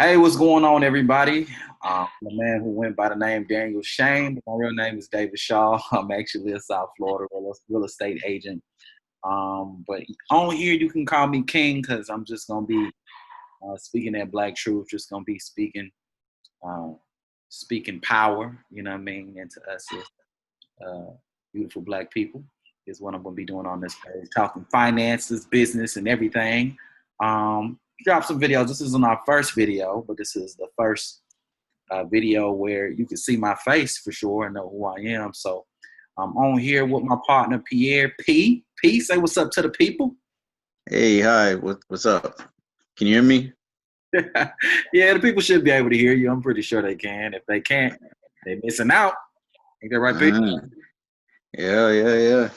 Hey, what's going on, everybody? The man who went by the name Daniel Shane, but my real name is David Shaw. I'm actually a South Florida real estate agent. But on here, you can call me King because I'm just gonna be speaking that black truth. Just gonna be uh, speaking power. You know what I mean? Into us as uh, beautiful black people is what I'm gonna be doing on this page, talking finances, business, and everything. Drop some videos. This isn't our first video, but this is the first video where you can see my face for sure and know who I am. So I'm on here with my partner Pierre P. P, say what's up to the people. Hey, hi, what's up? Can you hear me? Yeah, the people should be able to hear you. I'm pretty sure they can. If they can't, they're missing out. Ain't that right, P? Uh, yeah.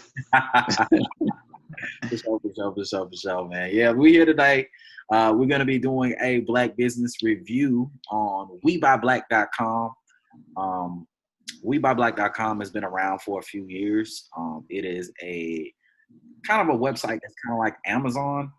For sure, man. Yeah, we're here today. We're going to be doing a black business review on WeBuyBlack.com. Um, WeBuyBlack.com has been around for a few years. It is a kind of a website that's kind of like Amazon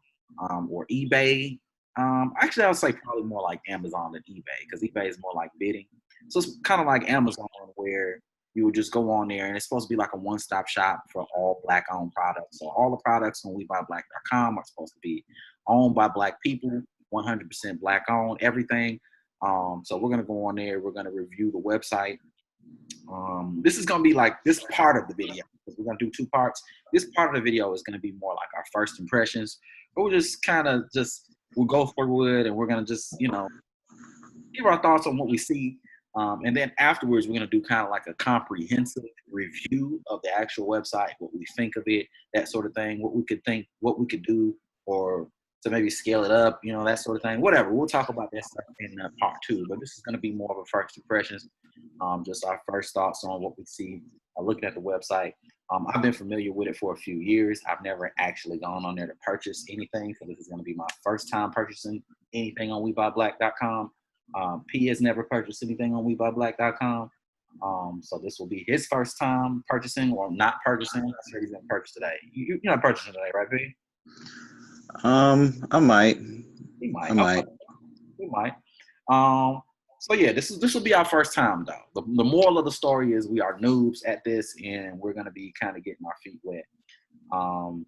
or eBay. Actually, I would say probably more like Amazon than eBay because eBay is more like bidding. So it's kind of like Amazon where you would just go on there and it's supposed to be like a one-stop shop for all black-owned products. So all the products on WeBuyBlack.com are supposed to be owned by black people, 100% black-owned, everything. So we're gonna go on there. We're gonna review the website. This is gonna be like this part of the video because we're gonna do two parts. This part of the video is gonna be more like our first impressions. But we'll just kind of just we'll go forward and we're gonna just give our thoughts on what we see. And then afterwards, we're going to do kind of like a comprehensive review of the actual website, what we think of it, that sort of thing, what we could think, what we could do, or to maybe scale it up, that sort of thing. Whatever. We'll talk about that stuff in part two. But this is going to be more of a first impressions, just our first thoughts on what we see, looking at the website. I've been familiar with it for a few years. I've never actually gone on there to purchase anything, so this is going to be my first time purchasing anything on WeBuyBlack.com. P has never purchased anything on WeBuyBlack.com. So this will be his first time purchasing or not purchasing. I said he's going to purchase today. You're not purchasing today, right, P? I might, He might. I Okay, might. he might. So yeah, this will be our first time though. The moral of the story is we are noobs at this, and we're going to be kind of getting our feet wet. Um,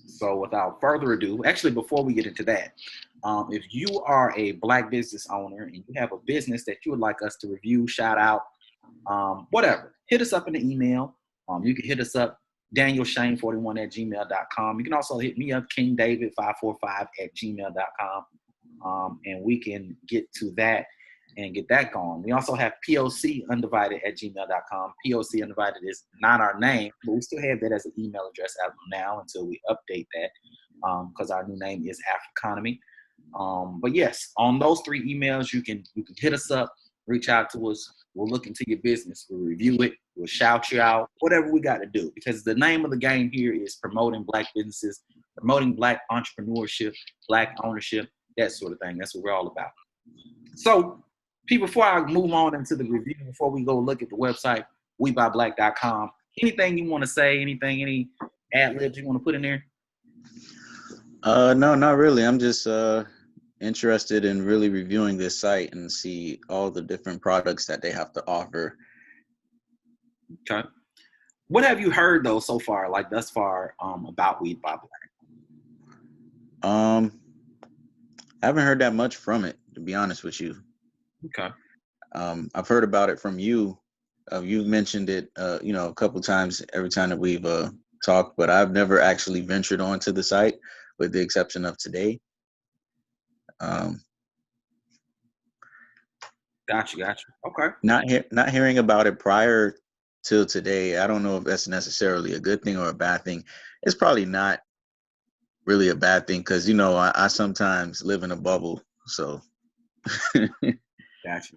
So without further ado, actually, before we get into that, if you are a black business owner and you have a business that you would like us to review, shout out, whatever, hit us up in the email. You can hit us up, danielshane41 at gmail.com. You can also hit me up, kingdavid545 at gmail.com. And we can get to that and get that going. We also have POC undivided at gmail.com. POC undivided is not our name, but we still have that as an email address out now until we update that because our new name is Africonomy. But yes, on those three emails, you can hit us up, reach out to us. We'll look into your business. We'll review it. We'll shout you out, whatever we got to do. Because the name of the game here is promoting black businesses, promoting black entrepreneurship, black ownership, that sort of thing. That's what we're all about. So, Pete, before I move on into the review, before we go look at the website, WeBuyBlack.com, anything you want to say, any ad libs you want to put in there? No, not really. I'm just interested in really reviewing this site and see all the different products that they have to offer. Okay. What have you heard though so far, like thus far, about Weed by Black? Um, I haven't heard that much from it, to be honest with you. Okay. I've heard about it from you. You mentioned it, a couple times every time that we've talked, but I've never actually ventured onto the site, with the exception of today. Um, Gotcha. Okay. not hearing about it prior till today. I don't know if that's necessarily a good thing or a bad thing. It's probably not really a bad thing because I sometimes live in a bubble, so Gotcha.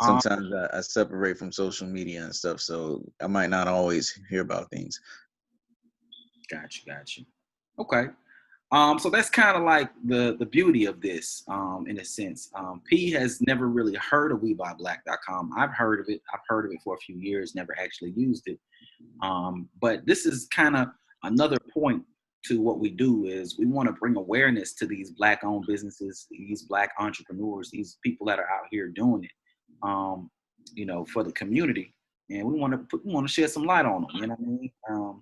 Um, sometimes I separate from social media and stuff, so I might not always hear about things. Gotcha. Okay. So that's kind of like the beauty of this, in a sense. P has never really heard of WeBuyBlack.com. I've heard of it. I've heard of it for a few years, never actually used it. But this is kind of another point to what we do is we want to bring awareness to these Black-owned businesses, these Black entrepreneurs, these people that are out here doing it, for the community, and we want to shed some light on them. You know what I mean?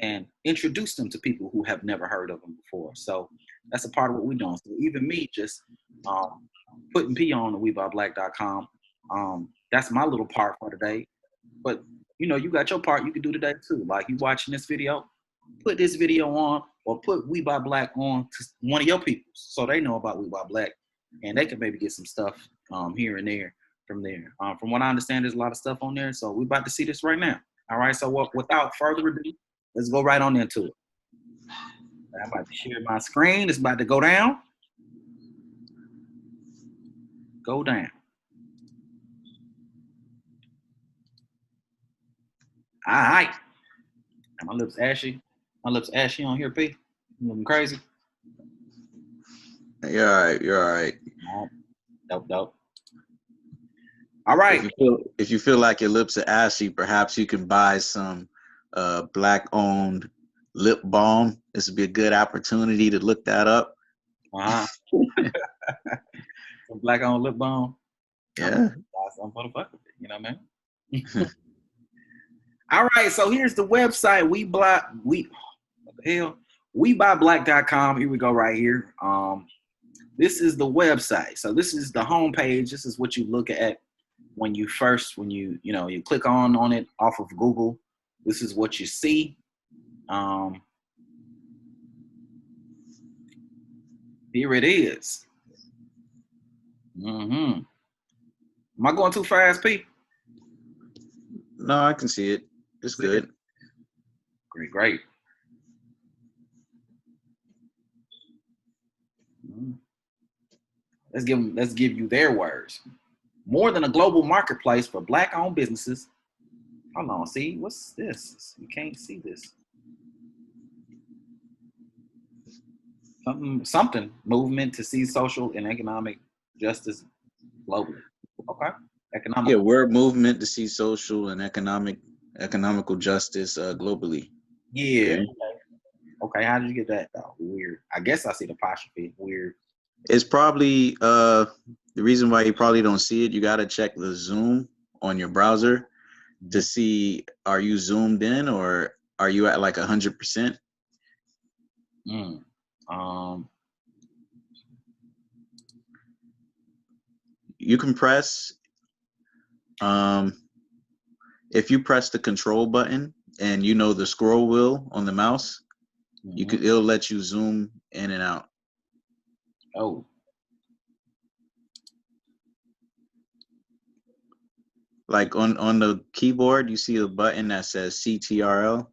And introduce them to people who have never heard of them before. So that's a part of what we're doing. So even me just putting P on the WeBuyBlack.com, that's my little part for today. But you got your part you can do today too. Like, you watching this video, put this video on, or put We Buy Black on to one of your people so they know about We Buy Black, and they can maybe get some stuff here and there from there. From what I understand, there's a lot of stuff on there, so we're about to see this right now. All right, so without further ado, let's go right on into it. I'm about to share my screen. It's about to go down. Go down. All right. My lips ashy. My lips ashy on here, P. You looking crazy? You're all right. You're all right. Dope. All right. If you feel like your lips are ashy, perhaps you can buy some Black-owned lip balm. This would be a good opportunity to look that up. Some Black-owned lip balm. Yeah. I'm gonna fuck with it. You know what I mean? All right, so here's the website. WeBuyBlack.com. Here we go right here. This is the website. So this is the homepage. This is what you look at when you click on it off of Google. This is what you see. Here it is. Am I going too fast, P? No, I can see it. It's good. Great. Let's give you their words. More than a global marketplace for Black-owned businesses. Hold on, see, what's this? You can't see this. Something movement to see social and economic justice globally. Okay. Yeah, we're a movement to see social and economical justice globally. Yeah. Okay. How did you get that though? Weird. I guess I see the apostrophe. Weird. It's probably the reason why you probably don't see it. You got to check the zoom on your browser to see, are you zoomed in or are you at like 100%? You can press, if you press the control button and the scroll wheel on the mouse, it'll let you zoom in and out. Oh. Like on the keyboard, you see a button that says CTRL.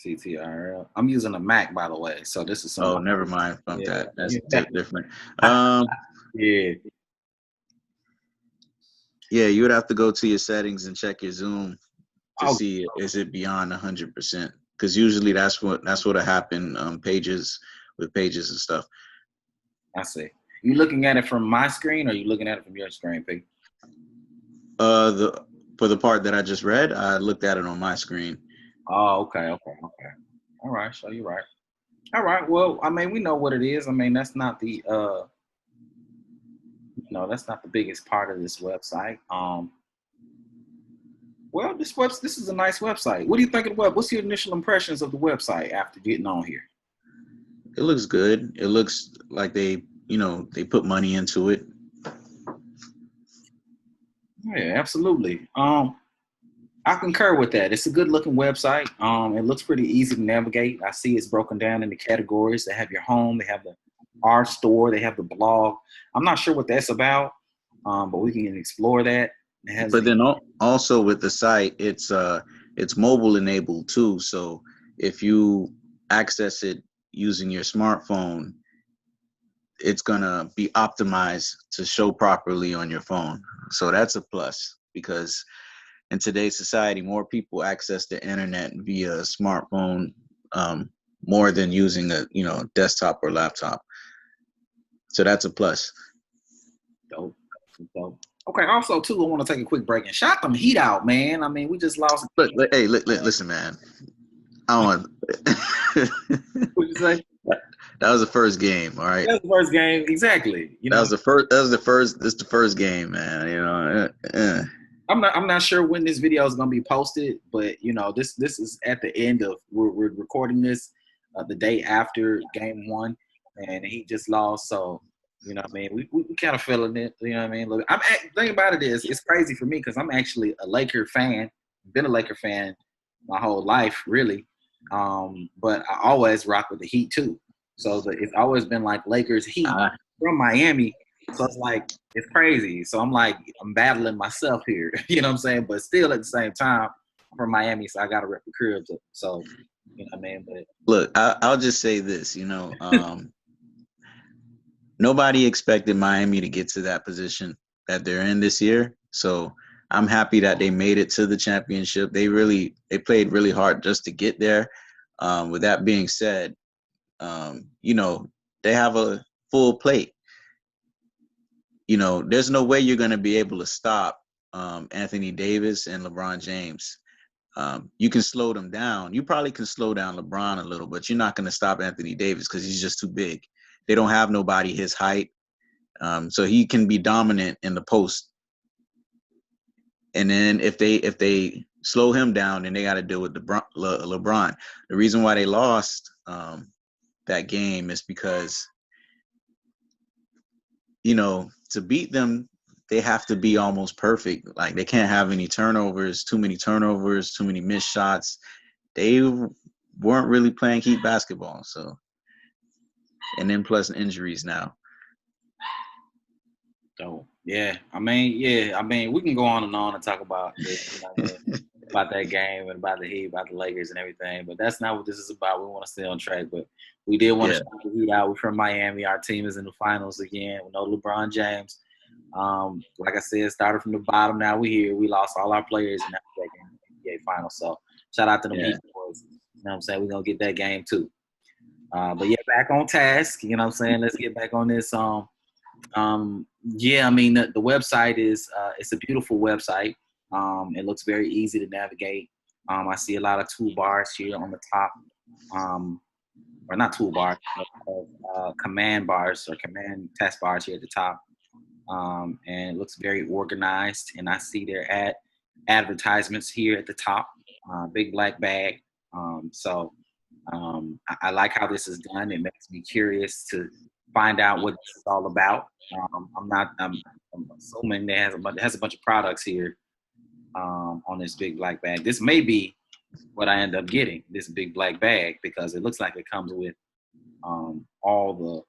CTRL. I'm using a Mac, by the way, so this is something. Oh, never mind. Bump that. That's different. Yeah. Yeah, you would have to go to your settings and check your zoom to see is it beyond 100%? Because usually that's what'll happen. Pages and stuff. I see. You looking at it from my screen, or you looking at it from your screen, P? For the part that I just read, I looked at it on my screen. Oh, okay. All right, so you're right. All right. Well, I mean, we know what it is. I mean, that's not the that's not the biggest part of this website. Well, this is a nice website. What do you think of the web? What's your initial impressions of the website after getting on here? It looks good. It looks like they put money into it. Yeah, absolutely. I concur with that. It's a good looking website. It looks pretty easy to navigate. I see it's broken down into categories. They have your home, they have the art store, they have the blog. I'm not sure what that's about, but we can explore that. But then also with the site, it's mobile enabled too. So if you access it using your smartphone, it's gonna be optimized to show properly on your phone. So that's a plus, because in today's society, more people access the internet via smartphone more than using a desktop or laptop. So that's a plus. Dope. Okay. Also, too, I want to take a quick break and shout them heat out, man. I mean, we just lost. Look, hey, listen, man. I want. What'd you say? That was the first game. All right. That's the first game, exactly. You That know, was the first. That was the first. This the first game, man. You know. I'm not sure when this video is gonna be posted, but you know, this is at the end of we're recording this the day after game one, and he just lost. So you know, what I mean, we kind of feeling it. You know, what I mean, look, thing about it is it's crazy for me because I'm actually a Laker fan. Been a Laker fan my whole life, really. But I always rock with the Heat too. So it's always been like Lakers Heat Uh, from Miami. So it's like it's crazy. So I'm like I'm battling myself here. You know what I'm saying? But still at the same time, I'm from Miami, so I gotta rep the crib. So you know what I mean? But Look, I'll just say this. Nobody expected Miami to get to that position that they're in this year. So I'm happy that they made it to the championship. They played really hard just to get there. With that being said, they have a full plate. There's no way you're going to be able to stop Anthony Davis and LeBron James. You can slow them down. You probably can slow down LeBron a little, but you're not going to stop Anthony Davis because he's just too big. They don't have nobody his height. So he can be dominant in the post. And then if they slow him down, then they got to deal with LeBron. The reason why they lost that game is because, to beat them, they have to be almost perfect. Like they can't have any turnovers, too many missed shots. They weren't really playing Heat basketball. So, and then plus injuries now. so yeah, I mean, we can go on and talk about this, you know what I mean, about that game and about the Heat, about the Lakers and everything. But that's not what this is about. We want to stay on track, but we did want to shout the Heat out. We're from Miami. Our team is in the finals again with no LeBron James. Like I said, started from the bottom. Now we here. We lost all our players in that second NBA finals. So shout out to them Heat boys. You know what I'm saying? We're gonna get that game too. But yeah, back on task. You know what I'm saying? Let's get back on this. Yeah, I mean the website is it's a beautiful website. It looks very easy to navigate. I see a lot of toolbars here on the top, or not toolbars, but command bars or command taskbars here at the top. And it looks very organized. And I see their advertisements here at the top. Big black bag. I like how this is done. It makes me curious to find out what this is all about. I'm assuming it has a bunch of products here on this big black bag. This may be what I end up getting, this big black bag, because it looks like it comes with all the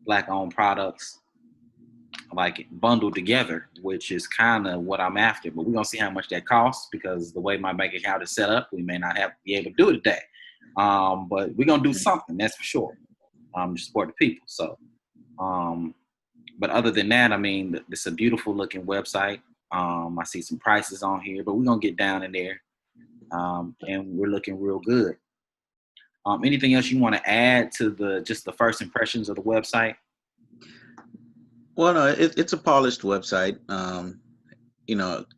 black-owned products like bundled together, which is kind of what I'm after. But we're gonna see how much that costs because the way my bank account is set up, we may not be able to do it today. But we're gonna do something, that's for sure. To support the people. So, but other than that, I mean, it's a beautiful looking website. I see some prices on here, but we're gonna get down in there, and we're looking real good. Anything else you want to add to the first impressions of the website? Well, no, it's a polished website.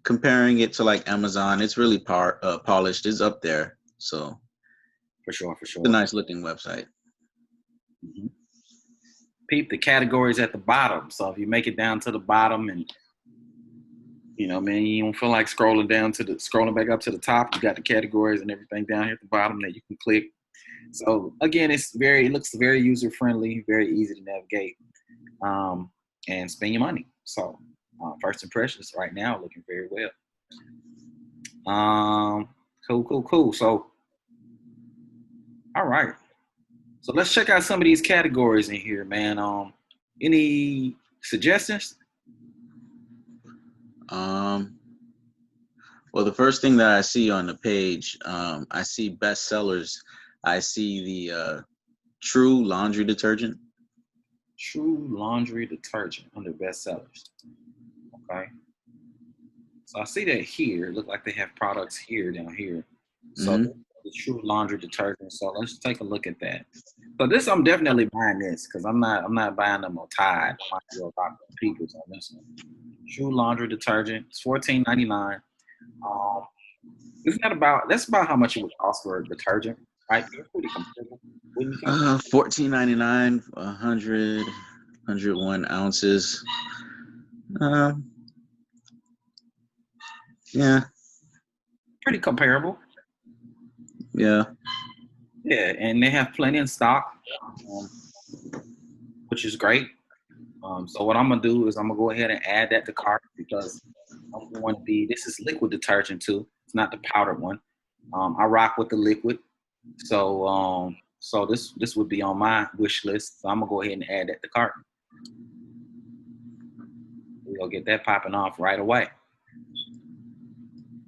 Comparing it to like Amazon, it's really polished. It's up there. So For sure. it's a nice looking website. Mm-hmm. Peep the categories at the bottom. So if you make it down to the bottom and you don't feel like scrolling back up to the top, you got the categories and everything down here at the bottom that you can click. So again, it looks very user friendly, very easy to navigate, and spend your money. So first impressions right now looking very well. Cool. So all right. So let's check out some of these categories in here, man. Any suggestions? Well, the first thing that I see on the page, I see bestsellers. I see the True laundry detergent. True laundry detergent under bestsellers. Okay. So I see that here. It looks like they have products here down here. So the True laundry detergent. So let's take a look at that. So this, I'm definitely buying this because I'm not buying them on Tide. I might go about the Peoples on this one. True laundry detergent. It's $14.99. Isn't that's about how much it would cost for a detergent, Right, they're pretty comparable. Wouldn't you say? 14.99, 101 ounces. Um, yeah, Pretty comparable. yeah. Yeah, and they have plenty in stock, um, which is great. So what I'm gonna do is I'm gonna go ahead and add that to cart because I'm going to be. This is liquid detergent too. It's not the powdered one. I rock with the liquid, so this would be on my wish list. So I'm gonna go ahead and add that to cart. We're gonna get that popping off right away.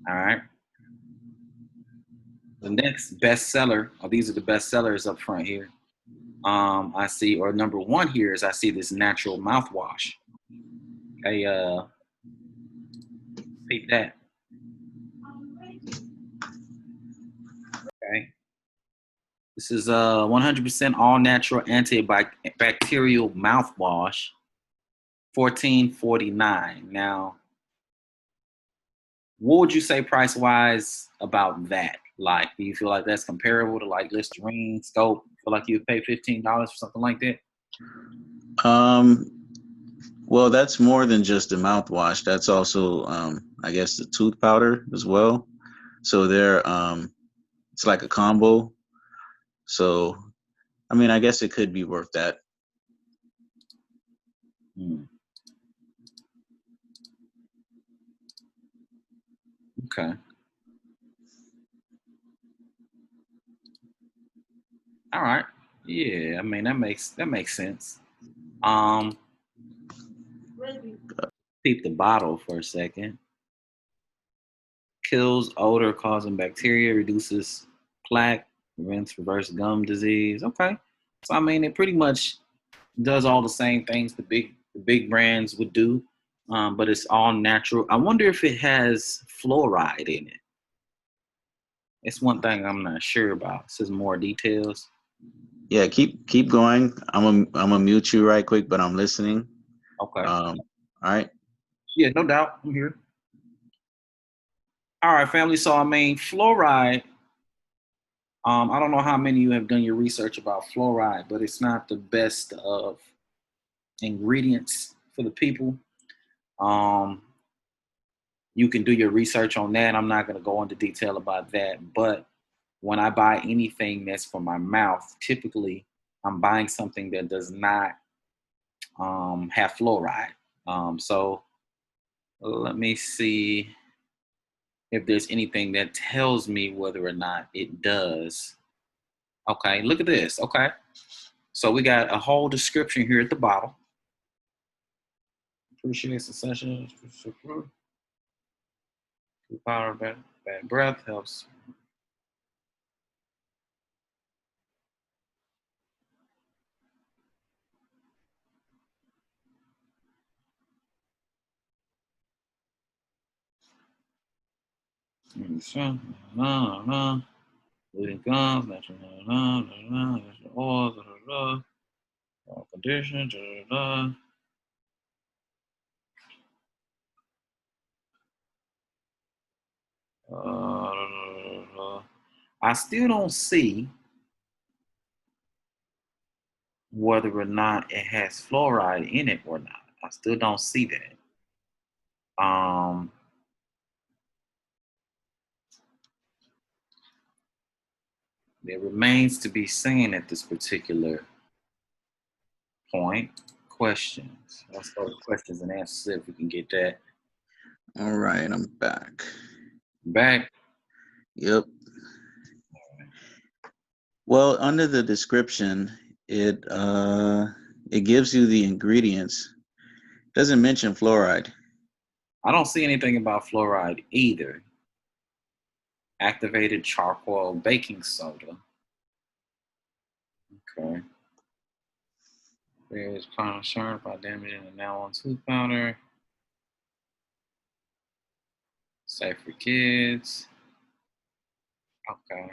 All right. The next bestseller, these are the best sellers up front here. I see, or number one here is I see this natural mouthwash. Okay, peep that. Okay, this is 100% all natural antibacterial mouthwash, 14.49. Now, what would you say price wise about that? Like, do you feel like that's comparable to like Listerine, Scope? Feel like you'd pay $15 for something like that? Um, well, that's more than just a mouthwash. That's also, I guess, the tooth powder as well. So it's like a combo. So, I mean, I guess it could be worth that. Hmm. Okay. All right. Yeah, I mean that makes sense. Um, peep the bottle for a second. Kills odor causing bacteria, reduces plaque, prevents reverse gum disease. Okay. So I mean it pretty much does all the same things the big brands would do. But it's all natural. I wonder if it has fluoride in it. It's one thing I'm not sure about. It says more details. Yeah, keep going. I'm gonna mute you right quick, but I'm listening. Okay. All right. Yeah, no doubt. I'm here. All right, family. So I mean, fluoride. I don't know how many of you have done your research about fluoride, but it's not the best of ingredients for the people. Um, you can do your research on that. I'm not going to go into detail about that. But when I buy anything that's for my mouth, typically I'm buying something that does not have fluoride. So let me see if there's anything that tells me whether or not it does. Okay, look at this. Okay. So we got a whole description here at the bottom. Appreciates the session. Power bad breath helps. Bleeding gums, natural oils, condition. I still don't see whether or not it has fluoride in it or not. I still don't see that. Um, it remains to be seen at this particular point. Questions. Let's go to questions and answers see if we can get that All right, I'm back. back. Yep. Well, under the description, it gives you the ingredients. Doesn't mention fluoride. I don't see anything about fluoride either. Activated charcoal baking soda. Okay. There's concern about damaging the now on tooth powder. Safe for kids. Okay.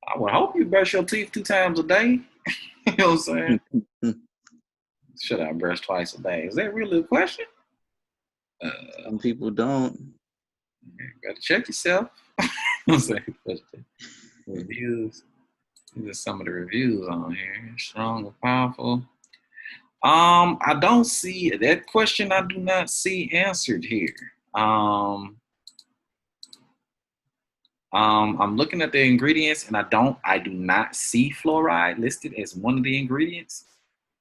I would hope you brush your teeth 2 times a day. You know what I'm saying? Should I brush twice a day? Is that really a question? Some people don't. You gotta check yourself. Second question. Reviews. These are some of the reviews on here. Strong and powerful. I don't see that question. I do not see answered here. I'm looking at the ingredients, and I do not see fluoride listed as one of the ingredients.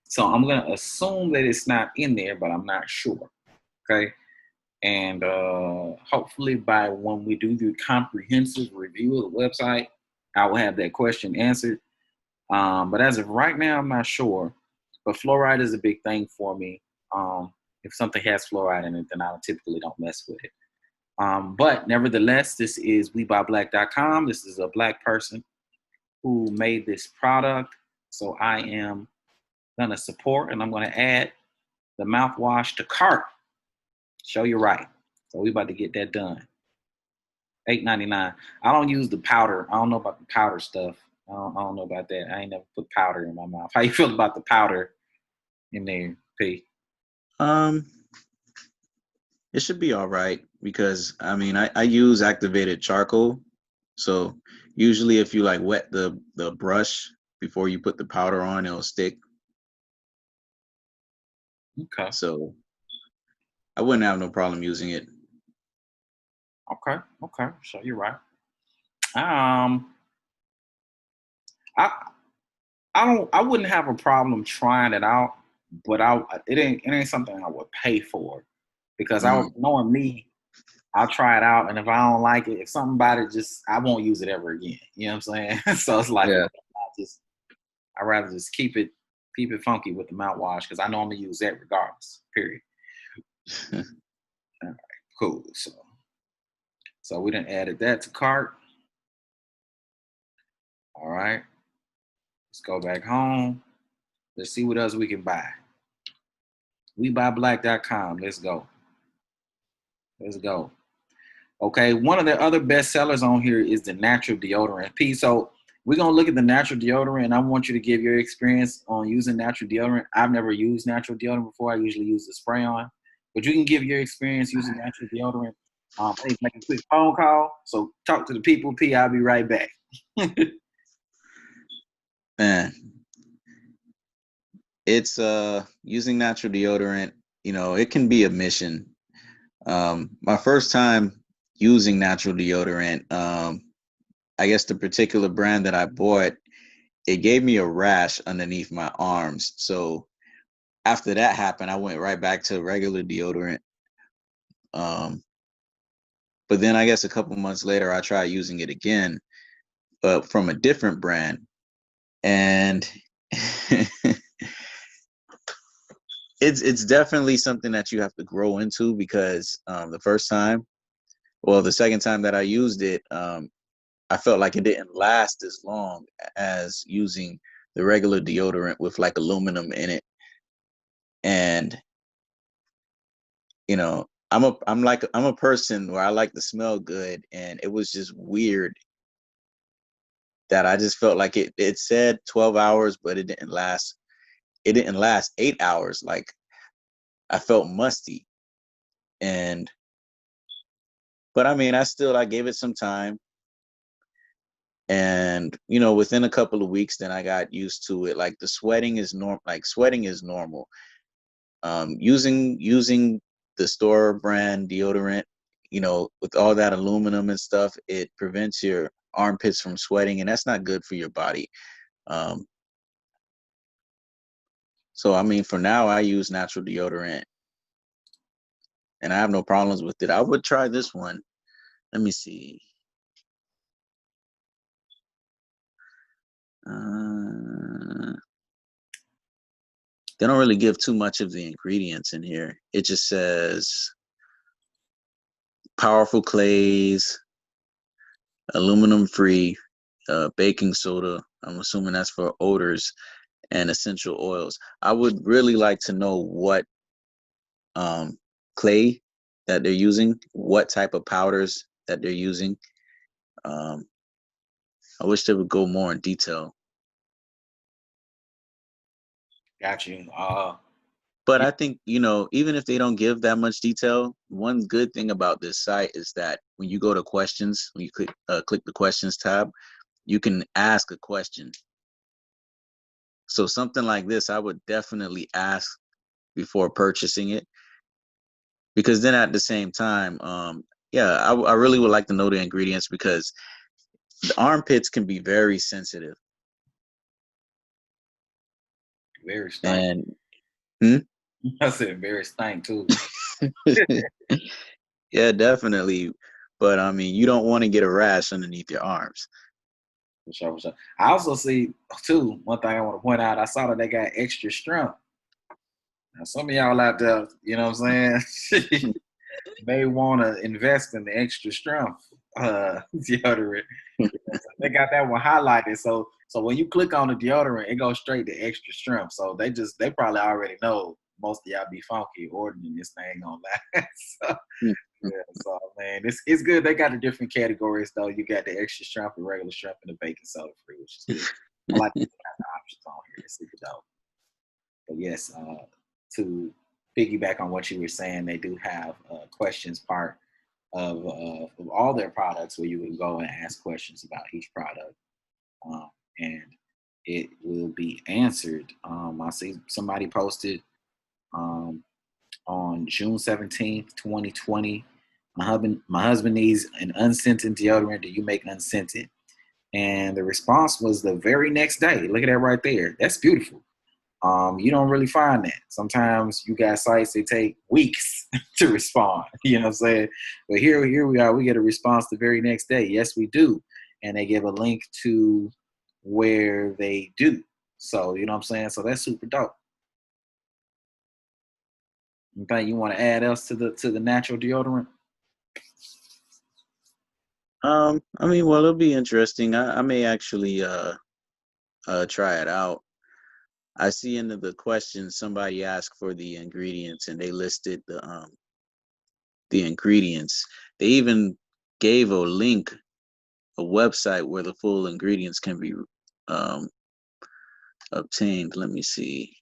So I'm gonna assume that it's not in there, but I'm not sure. Okay. And hopefully by when we do the comprehensive review of the website, I will have that question answered. But as of right now, I'm not sure. But fluoride is a big thing for me. If something has fluoride in it, then I typically don't mess with it. But nevertheless, this is WeBuyBlack.com. This is a Black person who made this product. So I am going to support, and I'm going to add the mouthwash to cart. Show you right. So we about to get that done. $8.99. I don't use the powder. I don't know about the powder stuff. I don't know about that. I ain't never put powder in my mouth. How you feel about the powder in there, P? It should be all right because I mean I use activated charcoal. So usually if you like wet the brush before you put the powder on, it'll stick. Okay. So I wouldn't have no problem using it. Okay. So you're right. I I wouldn't have a problem trying it out, but it ain't something I would pay for because knowing me, I'll try it out, and if I don't like it, if something about it just I won't use it ever again. You know what I'm saying? So it's like Yeah. I'd rather just keep it funky with the mouthwash because I know I'm gonna use that regardless. Period. All right, cool. So we done added that to cart. All right. Let's go back home. Let's see what else we can buy. WeBuyBlack.com. Let's go. Okay, one of the other best sellers on here is the natural deodorant. P. So we're gonna look at the natural deodorant, and I want you to give your experience on using natural deodorant. I've never used natural deodorant before. I usually use the spray on, but you can give your experience using natural deodorant. I need to make a quick phone call. So talk to the people, P. I'll be right back. Man, it's using natural deodorant, it can be a mission. My first time using natural deodorant, I guess the particular brand that I bought, it gave me a rash underneath my arms. So after that happened, I went right back to regular deodorant. But then I guess a couple months later, I tried using it again, but from a different brand. And it's definitely something that you have to grow into because the second time that I used it, I felt like it didn't last as long as using the regular deodorant with like aluminum in it. And I'm a person where I like to smell good, and it was just weird that I just felt like it said 12 hours, but it didn't last. It didn't last 8 hours. Like I felt musty. But I mean, I gave it some time. And within a couple of weeks, then I got used to it. Like sweating is normal. Using the store brand deodorant, with all that aluminum and stuff, it prevents your armpits from sweating, and that's not good for your body. So I mean, for now, I use natural deodorant, and I have no problems with it. I would try this one. Let me see. They don't really give too much of the ingredients in here. It just says powerful clays, aluminum free, baking soda. I'm assuming that's for odors, and essential oils. I would really like to know what clay that they're using, what type of powders that they're using. I wish they would go more in detail. Got you. But I think, even if they don't give that much detail, one good thing about this site is that when you go to questions, when you click the questions tab, you can ask a question. So something like this, I would definitely ask before purchasing it, because then at the same time, yeah, I really would like to know the ingredients, because the armpits can be very sensitive. Very stank. And hmm? I said very stank too. Yeah, definitely. But I mean, you don't want to get a rash underneath your arms. For sure, for sure. I also see too. One thing I want to point out. I saw that they got extra strength. Now, some of y'all out there, you know what I'm saying, may want to invest in the extra strength deodorant. They got that one highlighted. So when you click on the deodorant, it goes straight to extra strength. So they probably already know most of y'all be funky ordering this thing on that. So yeah, so man, it's good. They got the different categories though. You got the extra strength, the regular strength, and the baking soda free, which is good. I like the options on here. It's super dope. But yes, to piggyback on what you were saying, they do have questions part of all their products where you can go and ask questions about each product, and it will be answered. I see somebody posted um, on June 17th, 2020. My husband needs an unscented deodorant. Do you make unscented? And the response was the very next day. Look at that right there. That's beautiful. You don't really find that. Sometimes you got sites that take weeks to respond. You know what I'm saying? But here we are. We get a response the very next day. Yes, we do. And they give a link to where they do. So you know what I'm saying? So that's super dope. Anything you want to add else to the natural deodorant? I mean, well, it'll be interesting. I may actually try it out. I see into the question somebody asked for the ingredients, and they listed the ingredients. They even gave a link, a website where the full ingredients can be um, obtained. Let me see.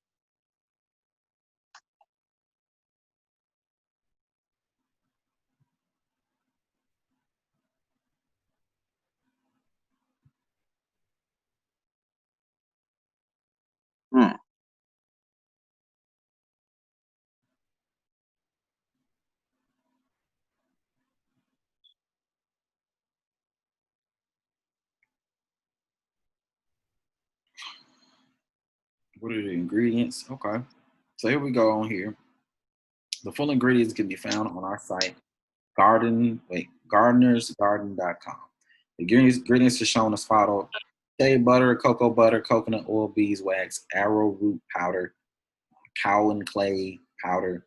Hmm. What are the ingredients? Okay. So here we go on here. The full ingredients can be found on our site, gardenersgarden.com. The ingredients are shown as follows: shea butter, cocoa butter, coconut oil, beeswax, arrowroot powder, kaolin clay powder,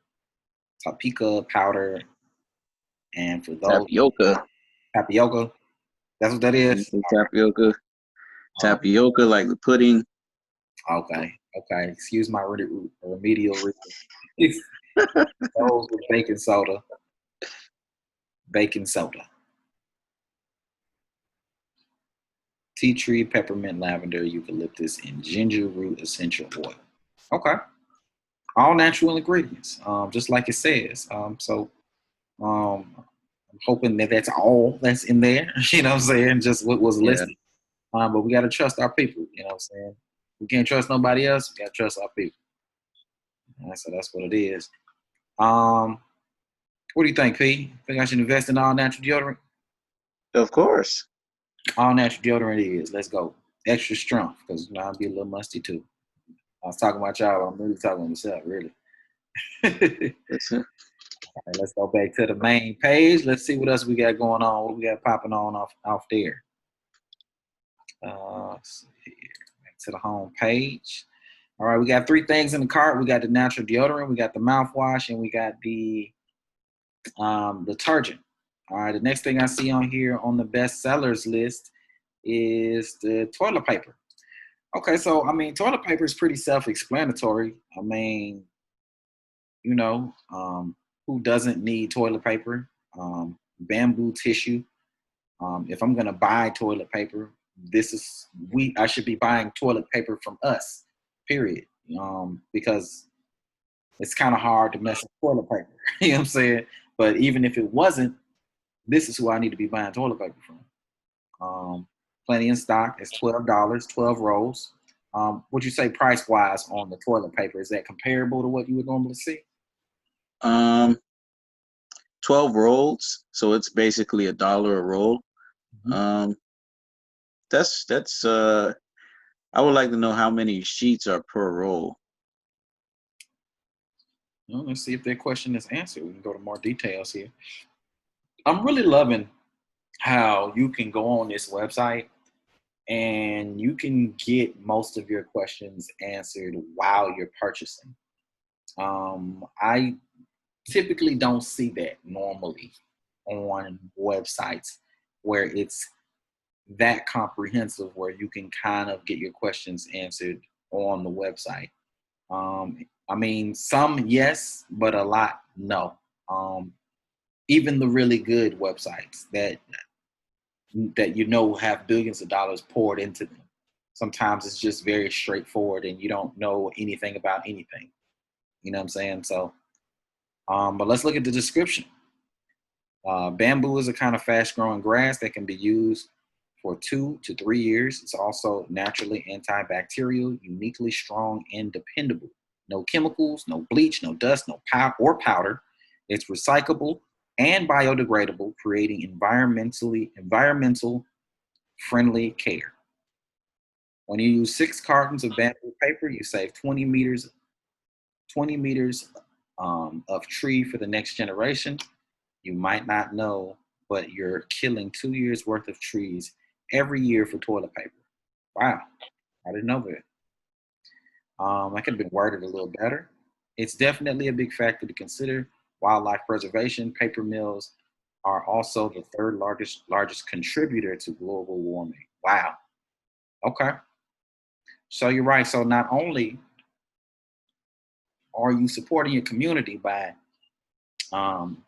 tapioca powder, and for those Tapioca. tapioca, that's what that is. Tapioca. Oh, Tapioca, like the pudding. okay, okay. Excuse my remedial reading. Those with baking soda, tea tree, peppermint, lavender, eucalyptus, and ginger root essential oil. Okay, all natural ingredients, just like it says. I'm hoping that that's all that's in there. You know what I'm saying? Just what was Yeah. listed. But we got to trust our people. You know what I'm saying? We can't trust nobody else. We got to trust our people. So that's what it is. Um, what do you think, P? Think I should invest in all natural deodorant? Of course. All natural deodorant it is. Let's go. Extra strength, because I'll be a little musty too. I was talking about y'all. I'm really talking about myself, really. All right, That's it. let's go back to the main page. Let's see what else we got going on. What we got popping on off there. Let's see here. Back to the home page. All right, we got three things in the cart. We got the natural deodorant, we got the mouthwash, and we got the detergent. All right, the next thing I see on here on the best sellers list is the toilet paper. Okay, so I mean, toilet paper is pretty self-explanatory. I mean, you know, who doesn't need toilet paper? Bamboo tissue. If I'm gonna buy toilet paper, I should be buying toilet paper from us. Period. Because it's kind of hard to mess with toilet paper. You know what I'm saying? But even if it wasn't, this is who I need to be buying toilet paper from. Um, Plenty in stock. It's $12, 12 rolls. Would you say price wise on the toilet paper? Is that comparable to what you would normally see? Um, 12 rolls, so it's basically $1 a roll. Mhm. Um, that's I would like to know how many sheets are per roll. Well, let's see if that question is answered. We can go to more details here. I'm really loving how you can go on this website and you can get most of your questions answered while you're purchasing. I typically don't see that normally on websites where it's that comprehensive, where you can kind of get your questions answered on the website. I mean, some yes, but a lot no. Um, Even the really good websites that have billions of dollars poured into them, sometimes it's just very straightforward and you don't know anything about anything. You know what I'm saying? So, but let's look at the description. Bamboo is a kind of fast growing grass that can be used for 2 to 3 years. It's also naturally antibacterial, uniquely strong, and dependable. No chemicals, no bleach, no dust, no powder. It's recyclable and biodegradable, creating environmental friendly care. When you use 6 cartons of bamboo paper, you save 20 meters of tree for the next generation. You might not know, but you're killing 2 years worth of trees every year for toilet paper. Wow, I didn't know that. I could have been worded a little better. It's definitely a big factor to consider. Wildlife preservation, paper mills are also the third largest contributor to global warming. Wow. Okay. So you're right. So not only are you supporting your community um,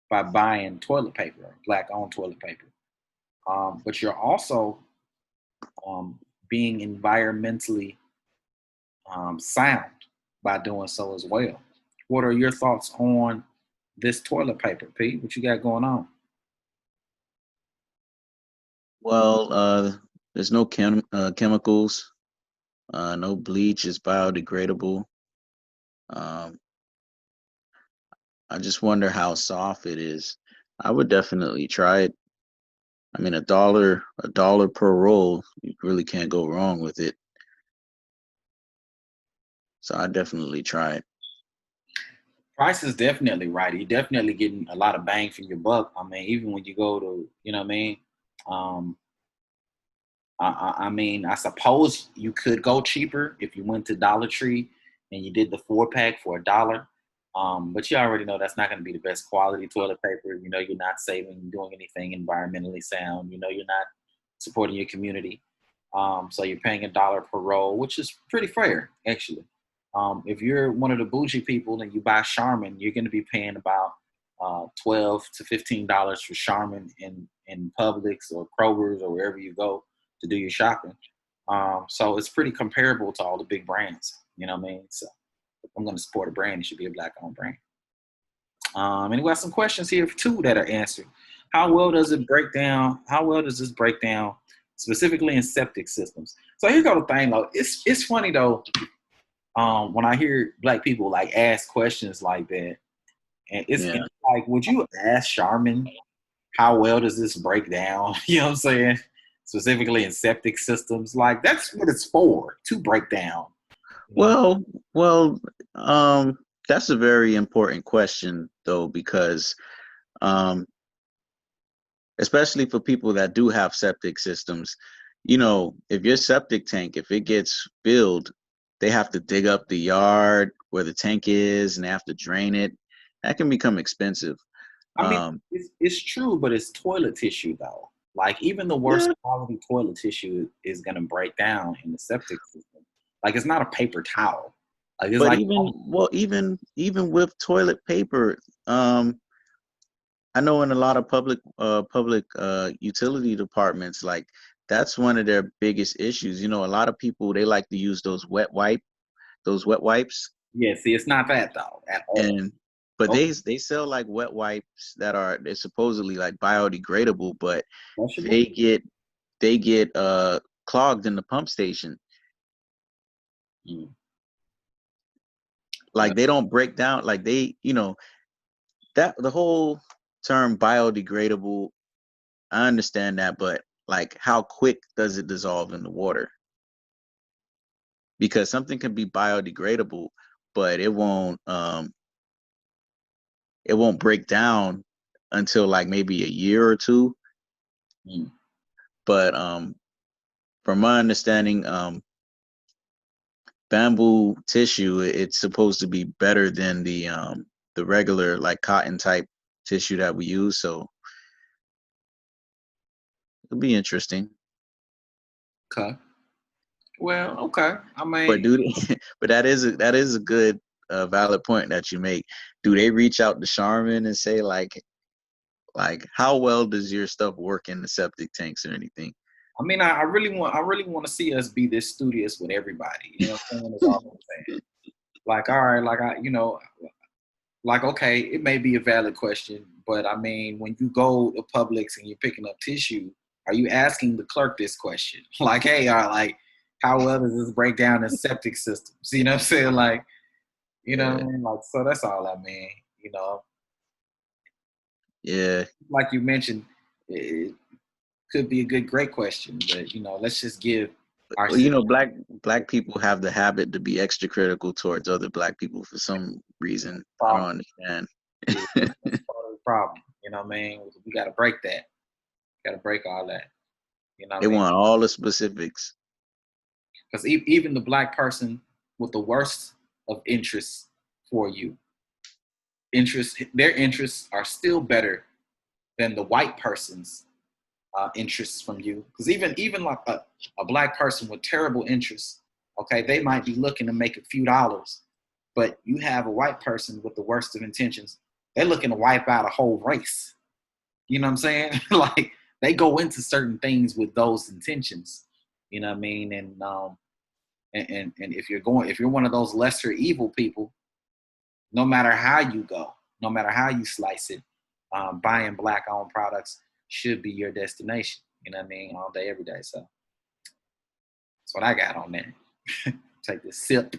by buying toilet paper, black-owned toilet paper, but you're also um, being environmentally sound by doing so as well. What are your thoughts on this toilet paper, Pete? What you got going on? Well, there's no chemicals, no bleach. It's biodegradable. Um, I just wonder how soft it is. I would definitely try it. I mean, a dollar per roll, you really can't go wrong with it. So I definitely try it. Price is definitely right. You're definitely getting a lot of bang for your buck. I mean, even when you go to, you know what I mean? Um, I mean, I suppose you could go cheaper if you went to Dollar Tree and you did the 4 pack for $1. But you already know that's not going to be the best quality toilet paper. You know, you're not saving, doing anything environmentally sound. You know, you're not supporting your community. So you're paying $1 per roll, which is pretty fair, actually. If you're one of the bougie people and you buy Charmin, you're going to be paying about $12 to $15 for Charmin in Publix or Kroger's or wherever you go to do your shopping. So it's pretty comparable to all the big brands. You know what I mean? So if I'm going to support a brand, it should be a black-owned brand. And we got some questions here too that are answered. How well does it break down? How well does this break down specifically in septic systems? So here go the thing though. It's funny though when I hear black people like ask questions like that, and Yeah. it's like, would you ask Charmin how well does this break down? You know what I'm saying? Specifically in septic systems, like that's what it's for, to break down. You know, Well, well, that's a very important question though, because um, especially for people that do have septic systems, if your septic tank, if it gets filled, they have to dig up the yard where the tank is and they have to drain it. That can become expensive. I mean, Um, it's true, but it's toilet tissue though. Like even the worst yeah, quality toilet tissue is gonna break down in the septic system. Like it's not a paper towel. Like it's but like even with toilet paper, I know in a lot of public utility departments, like that's one of their biggest issues. A lot of people they like to use those wet wipes. Yeah, see, it's not that though at all. And but Oh, they sell like wet wipes that are they're supposedly like biodegradable, but washable? they get clogged in the pump station. Mm. Like they don't break down. Like they, that the whole term biodegradable, I understand that, but like how quick does it dissolve in the water? Because something can be biodegradable, but it won't break down until like maybe a year or two. Mm. But from my understanding, bamboo tissue, it's supposed to be better than the regular like cotton type tissue that we use. So it'll be interesting. Okay. Well, okay. I But mean, dude, but that is a good valid point that you make. Do they reach out to Charmin and say like how well does your stuff work in the septic tanks or anything? I really want to see us be this studious with everybody. You know what I'm saying? That's all I'm saying. Like, all right, like, okay, it may be a valid question, but I mean, when you go to Publix and you're picking up tissue, are you asking the clerk this question? Like, hey, like, how well does this break down in septic systems? You know what I'm saying? Like, you know what Yeah, I mean? Like, so that's all I mean. You know, yeah. like you mentioned, it could be a great question, but let's just give our Well, citizens black people have the habit to be extra critical towards other black people for some reason. a I don't problem. understand. Yeah, that's part of the problem. You know what I mean? We got to break that. Got to break all that. You know what They I mean? want all the specifics. Because even the black person with the worst of interests for you, their interests are still better than the white person's interests from you. Because even like a black person with terrible interests, okay, they might be looking to make a few dollars, but you have a white person with the worst of intentions. They're looking to wipe out a whole race. You know what I'm saying? Like they go into certain things with those intentions. You know what I mean? And if you're one of those lesser evil people, no matter how you go, no matter how you slice it, buying black owned products should be your destination. You know what I mean? All day, every day. So that's what I got on there. Take this sip.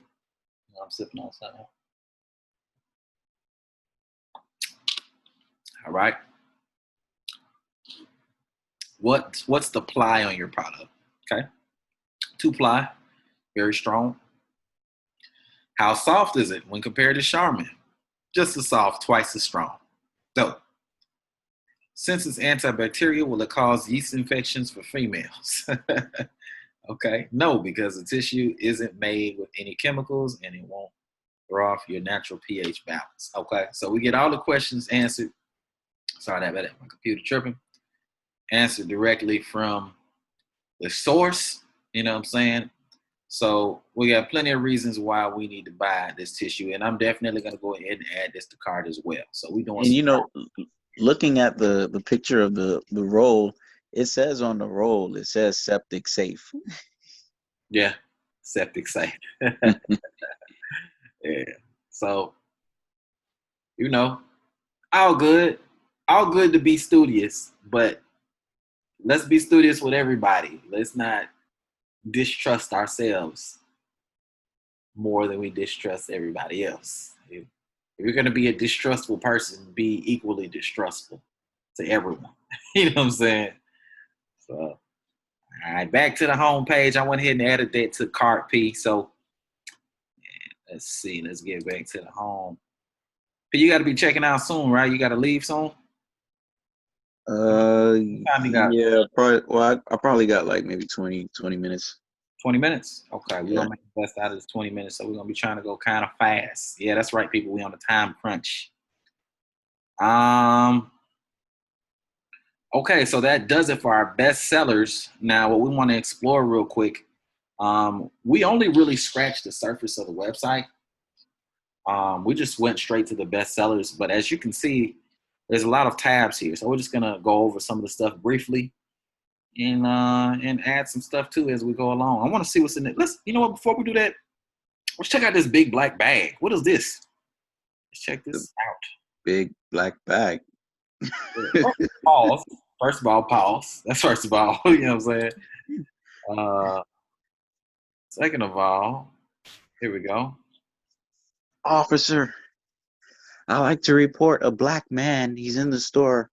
I'm sipping on something. All right. What's the ply on your product? Okay. 2 ply, very strong. How soft is it when compared to Charmin? Just as soft, twice as strong. So, since it's antibacterial, will it cause yeast infections for females? Okay, no, because the tissue isn't made with any chemicals and it won't throw off your natural pH balance. Okay, so we get all the questions answered. Sorry about that, my computer tripping. Answered directly from the source. You know what I'm saying? So we got plenty of reasons why we need to buy this tissue, and I'm definitely going to go ahead and add this to cart as well. So we're doing And some. looking at the picture of the roll, it says on the roll, it says septic safe. Yeah, septic safe. Yeah. So you know, all good, all good to be studious, but let's be studious with everybody. Let's not distrust ourselves more than we distrust everybody else. If you're going to be a distrustful person, be equally distrustful to everyone. You know what I'm saying? So, all right, back to the home page. I went ahead and added that to cart P. So, let's see. Let's get back to the home. P, you got to be checking out soon, right? You got to leave soon. Uh, What time you got? yeah, probably. Well, I probably got like maybe 20 minutes. 20 minutes? Okay, we're Yeah. gonna make the best out of this 20 minutes. So we're gonna be trying to go kind of fast. Yeah, that's right, people. We on the time crunch. Um, okay, so that does it for our best sellers. Now, what we want to explore real quick, we only really scratched the surface of the website. We just went straight to the best sellers, but as you can see, there's a lot of tabs here. So we're just gonna go over some of the stuff briefly and add some stuff too as we go along. I want to see what's in it. You know what? Before we do that, Let's check out this big black bag. What is this? Let's check The this big black bag. out. Pause. First of all, pause. That's first of all. You know what I'm saying? Uh, Second of all, here we go. Officer, I like to report a black man. He's in the store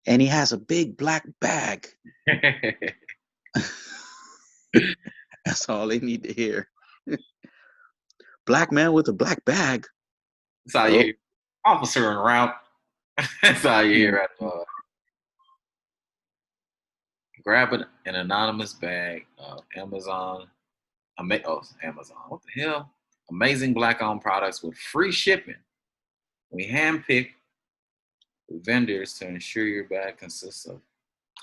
and he has a big black bag. That's all they need to hear. Black man with a black bag. That's all you Oh, hear. Officer en route. That's all you hear. Grab an anonymous bag of Amazon. Amazon. What the hell? Amazing black-owned products with free shipping. We handpick vendors to ensure your bag consists of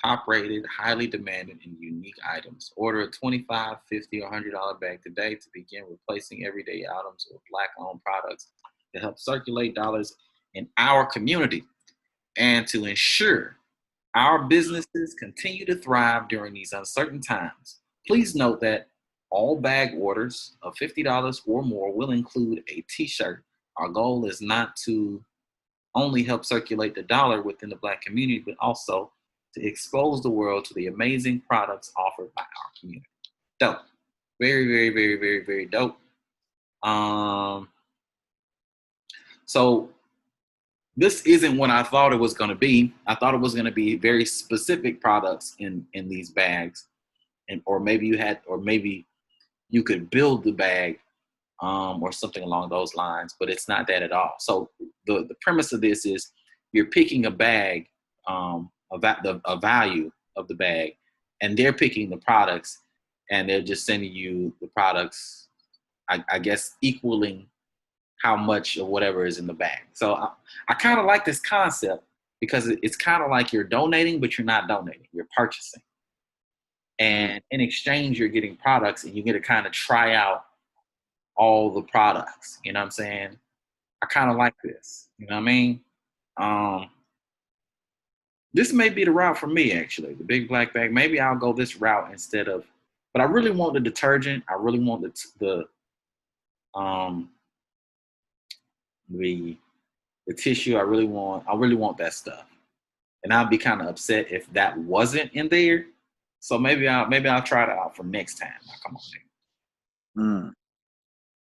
top-rated, highly demanded, and unique items. Order a $25, $50, or $100 bag today to begin replacing everyday items with black-owned products to help circulate dollars in our community and to ensure our businesses continue to thrive during these uncertain times. Please note that all bag orders of $50 or more will include a t-shirt. Our goal is not to only help circulate the dollar within the Black community, but also to expose the world to the amazing products offered by our community. Dope. Very, very, very, very, very dope. So this isn't what I thought it was going to be. I thought it was going to be very specific products in these bags, and or maybe you could build the bag, or something along those lines. But it's not that at all. So the premise of this is you're picking a bag, a value of the bag, and they're picking the products, and they're just sending you the products. I guess equaling how much or whatever is in the bag. So I kind of like this concept because it's kind of like you're donating, but you're not donating. You're purchasing. And in exchange, you're getting products and you get to kind of try out all the products. You know what I'm saying? I kind of like this. You know what I mean? Um, this may be the route for me, actually. The big black bag. Maybe I'll go this route instead of, but I really want the detergent. I really want um, the tissue. I really want that stuff. And I'd be kind of upset if that wasn't in there. So maybe I'll try that out for next time I come on there. mm.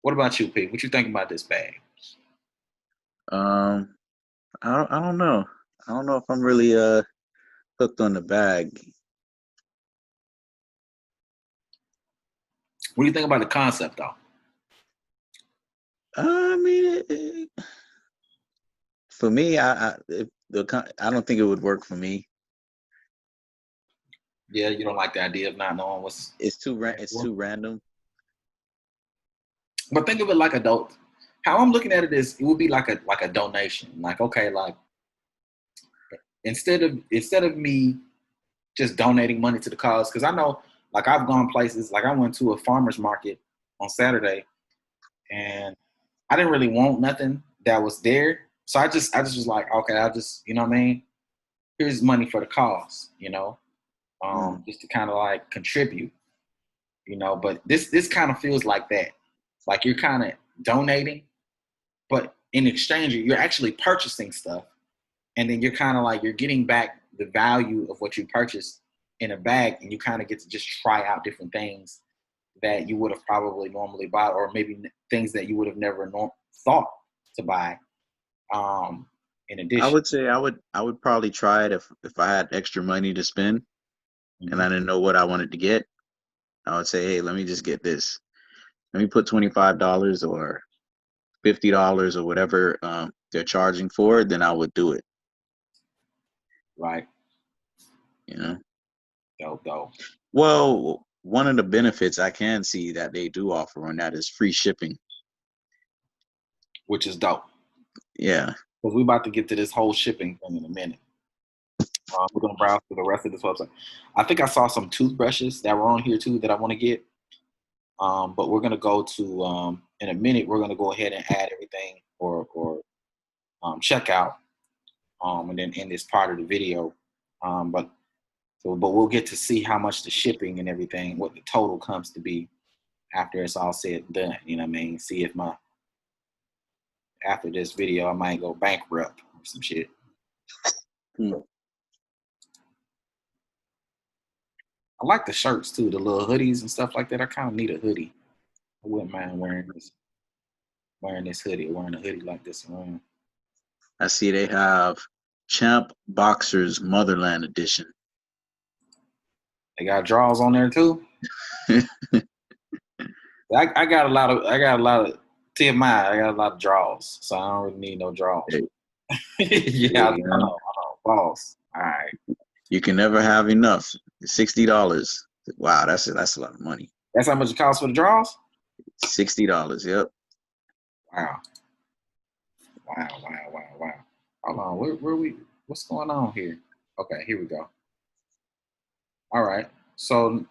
What about you, Pete? What you think about this bag? um, I don't know. I don't know if I'm really hooked on the bag. What do you think about the concept, though? I mean, for me, I don't think it would work for me. Yeah, you don't like the idea of not knowing what's. It's too random. But think of it like adult. How I'm looking at it is, it would be like a donation. Like, okay, like instead of me just donating money to the cause, because I know, like, I've gone places. Like, I went to a farmer's market on Saturday, and I didn't really want nothing that was there. So I just was like, okay, I'll just, you know what I mean? Here's money for the cause, Mm. just to kind of like contribute, but this kind of feels like that. Like you're kind of donating, but in exchange, you're actually purchasing stuff. And then you're kind of like, you're getting back the value of what you purchased in a bag, and you kind of get to just try out different things that you would have probably normally bought, or maybe things that you would have never thought to buy. In I addition. would say I would probably try it if I had extra money to spend and I Mhm. didn't know what I wanted to get. I would say, hey, let me just get this. Let me put $25 or $50 or whatever they're charging for it. Then I would do it. Right. You know. Dope, dope. Well, one of the benefits I can see that they do offer on that is free shipping. Which is dope. Yeah. Because we're about to get to this whole shipping thing in a minute. We're gonna browse through the rest of this website. I think I saw some toothbrushes that were on here too that I want to get. But we're gonna go to in a minute. We're gonna go ahead and add everything or check out, and then end this part of the video. But we'll get to see how much the shipping and everything, what the total comes to be. after it's all said and done. You know what I mean? See if after this video I might go bankrupt or some shit. Hmm. I like the shirts too, the little hoodies and stuff like that. I kind of need a hoodie. I wouldn't mind wearing this hoodie, wearing a hoodie like this around. I see they have Champ Boxers Motherland Edition. They got draws on there too. I got a lot of TMI. I got a lot of draws, so I don't really need no draws. Yeah, I know. Boss. All right. You can never have enough. $60. Wow, that's a lot of money. That's how much it costs for the draws? $60. Yep. Wow. Hold on. Where we? What's going on here? Okay, here we go. All right. So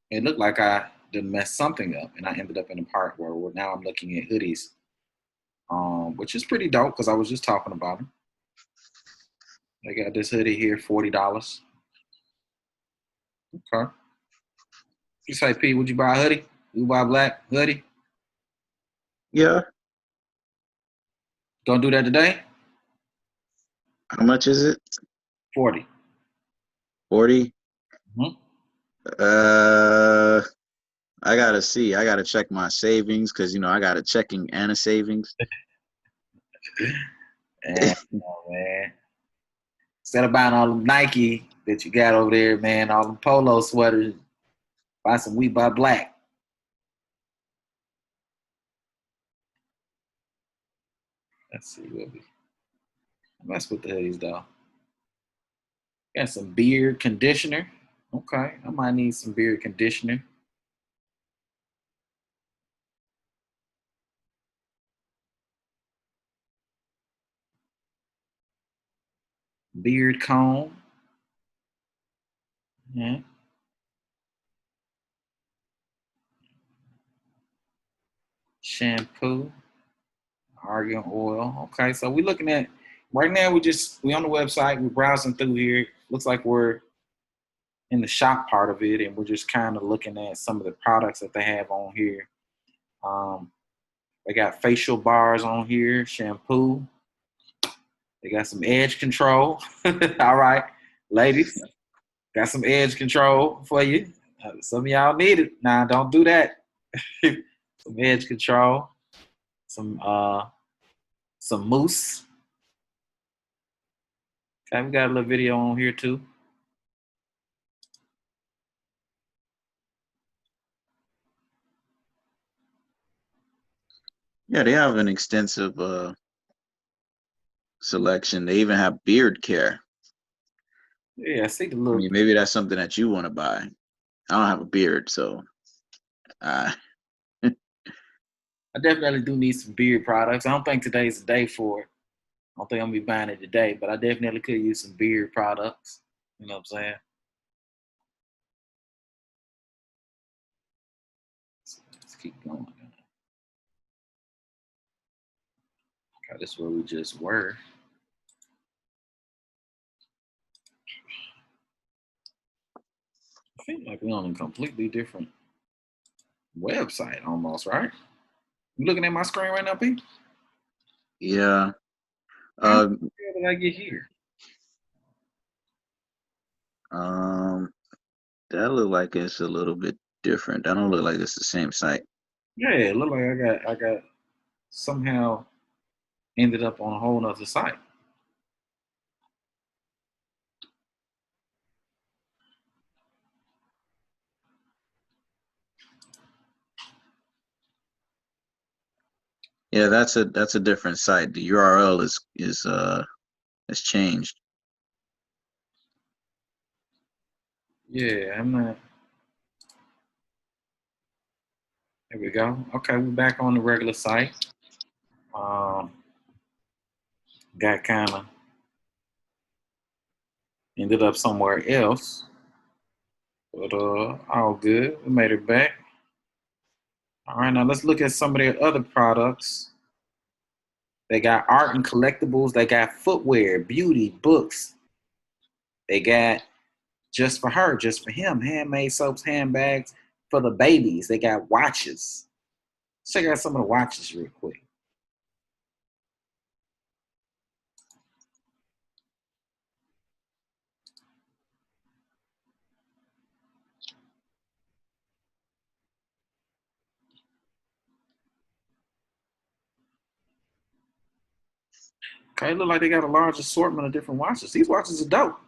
it looked like I did mess something up, and I ended up in a part where now I'm looking at hoodies, which is pretty dope because I was just talking about them. I got this hoodie here, $40. Okay. You say, P, would you buy a hoodie? You buy a black hoodie? Yeah. Gonna do that today? How much is it? 40. 40? Mm-hmm. I gotta see. I gotta check my savings because I got a checking and a savings. Man, man. Instead of buying all them Nike that you got over there, man, all them polo sweaters, buy some We Buy Black. Let's see what we mess with the hoodies though. Got some beard conditioner. Okay, I might need some beard conditioner. Beard comb. Yeah. Shampoo. Argan oil. Okay, so we're looking at right now. We on the website. We're browsing through here. Looks like we're in the shop part of it, and we're just kind of looking at some of the products that they have on here. They got facial bars on here, shampoo. They got some edge control. All right, ladies, got some edge control for you. Some of y'all need it. Nah, don't do that. Some edge control. Some mousse. Okay, we got a little video on here too. Yeah, they have an extensive selection. They even have beard care. Yeah, I see the I look. mean, maybe that's something that you want to buy. I don't have a beard, so I definitely do need some beard products. I don't think today's the day for it. I don't think I'm gonna be buying it today, but I definitely could use some beard products. You know what I'm saying? Let's keep going. Okay, this is where we just were. I feel like we're on a completely different website almost, right? You looking at my screen right now, Pete? yeah. How did I get here? That look like it's a little bit different. That don't look like it's the same site. Yeah, it looked like I got somehow ended up on a whole nother site. Yeah, that's a different site. The URL has changed. Yeah, I'm not. There we go. Okay, we're back on the regular site. Got kind of ended up somewhere else, but all good. We made it back. All right, now let's look at some of their other products. They got art and collectibles. They got footwear, beauty, books. They got just for her, just for him, handmade soaps, handbags, for the babies. They got watches. Let's check out some of the watches real quick. Okay, look like they got a large assortment of different watches. These watches are dope.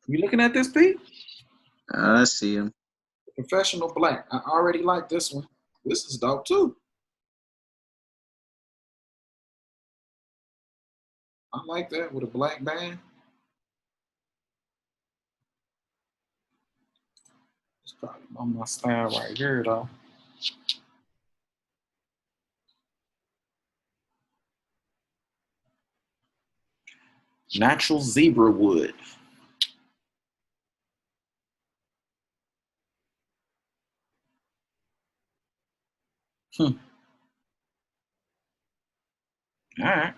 You looking at this, Pete? I see him. Professional black. I already like this one. This is dope too. I like that with a black band. It's probably on my style right here though. Natural zebra wood. Hmm. All right.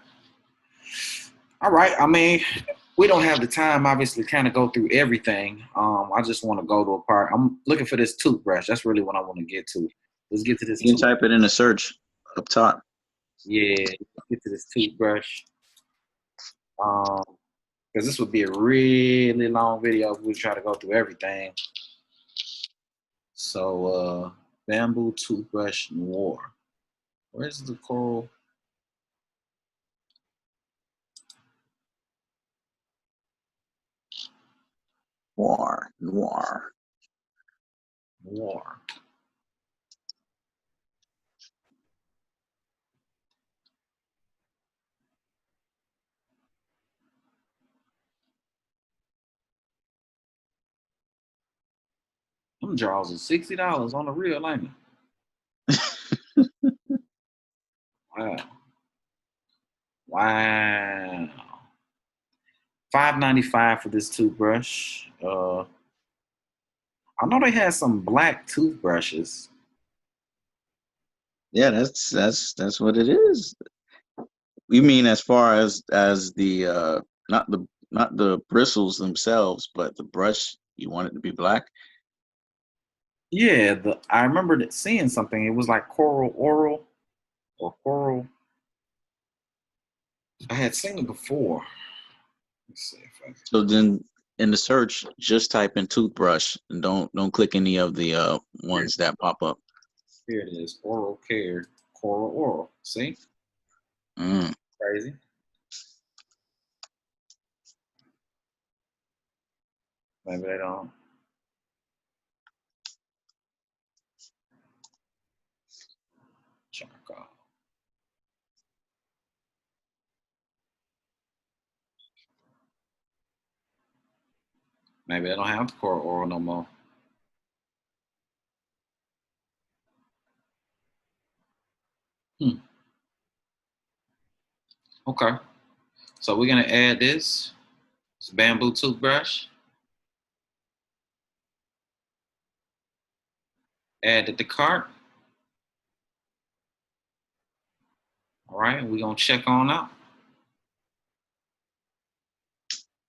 All right. I mean, we don't have the time, obviously, kind of go through everything. I just want to go to a part. I'm looking for this toothbrush. That's really what I want to get to. Let's get to this You can toothbrush. type it in the search up top. Yeah, let's get to this toothbrush. Because this would be a really long video if we try to go through everything. So, bamboo toothbrush noir. Where's the coral? Noir. Noir. Them jaws are $60 on the real, ain't it? Wow. Wow. $5.95 for this toothbrush. I know they had some black toothbrushes. Yeah, that's what it is. You mean as far as the not the bristles themselves, but the brush, you want it to be black? Yeah, I remember seeing something. It was like coral oral or coral. I had seen it before. Let's see if I can. So then in the search, just type in toothbrush and don't click any of the ones that pop up. Here it is. Oral care. Coral oral. See? Mm. Crazy. Maybe they don't. Charcoal. Maybe they don't have the coral oral no more. Okay. So we're gonna add this bamboo toothbrush. Add it to cart. All right, we're gonna check on out.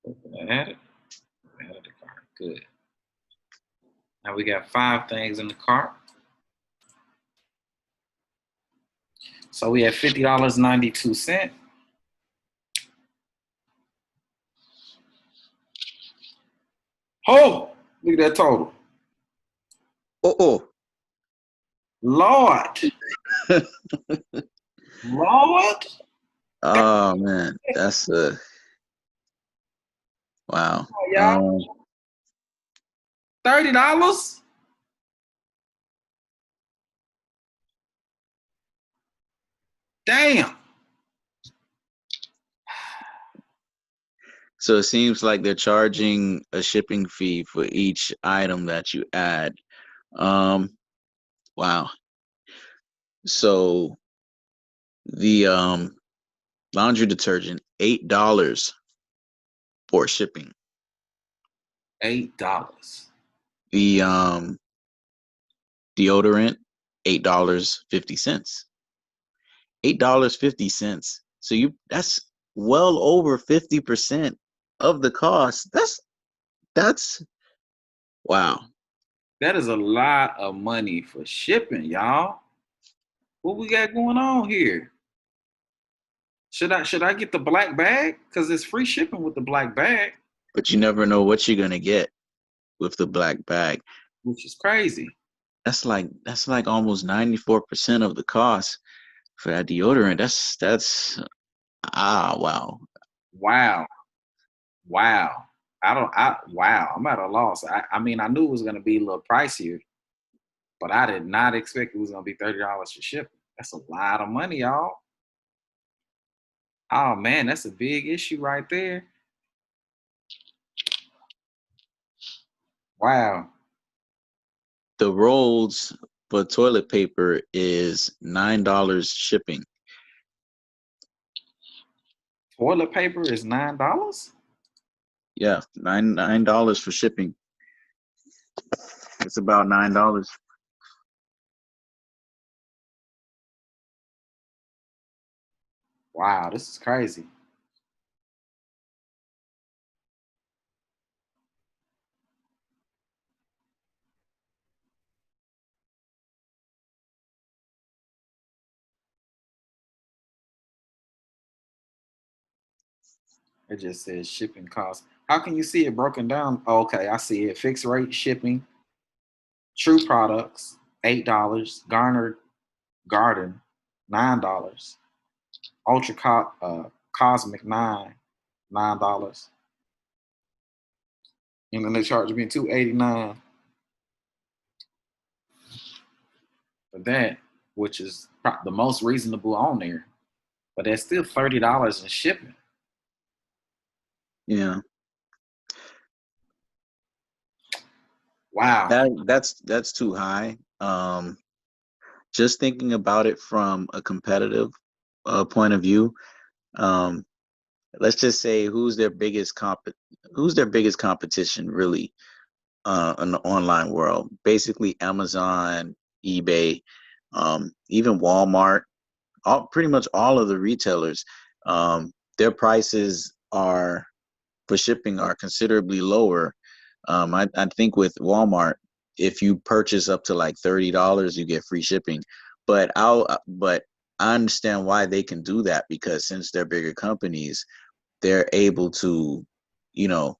Add it. Add it to cart. Good. Now we got 5 things in the cart. So we have $50.92. Oh, look at that total. Oh. Lord. Lord. Oh man, that's wow. Y'all. $30. Damn. So it seems like they're charging a shipping fee for each item that you add. Wow. So the laundry detergent, $8 for shipping. $8. The deodorant, $8.50. $8.50. So that's well over 50% of the cost. That's wow. That is a lot of money for shipping, y'all. What we got going on here? Should I get the black bag? Because it's free shipping with the black bag, But you never know what you're gonna get with the black bag. which is crazy. That's like almost 94% of the cost for that deodorant. That's wow. Wow. Wow. Wow. I'm at a loss. I mean, I knew it was gonna be a little pricier, but I did not expect it was gonna be $30 for shipping. That's a lot of money, y'all. Oh man, that's a big issue right there. Wow. The rolls for toilet paper is $9 shipping. Toilet paper is $9? Yeah, nine dollars for shipping. It's about $9. Wow, this is crazy. It just says shipping costs. How can you see it broken down? Okay, I see it. Fixed rate shipping, true products, $8, Garner Garden, $9, Cosmic $9. And then they charge me $2.89 for that, which is the most reasonable on there. But that's still $30 in shipping. Yeah. Wow. That's too high. Just thinking about it from a competitive point of view, um, let's just say who's their biggest competition really in the online world? Basically, Amazon, eBay, even Walmart, pretty much all of the retailers. Their prices are for shipping are considerably lower. I think with Walmart, if you purchase up to like $30, you get free shipping. But I understand why they can do that, because since they're bigger companies, they're able to, you know,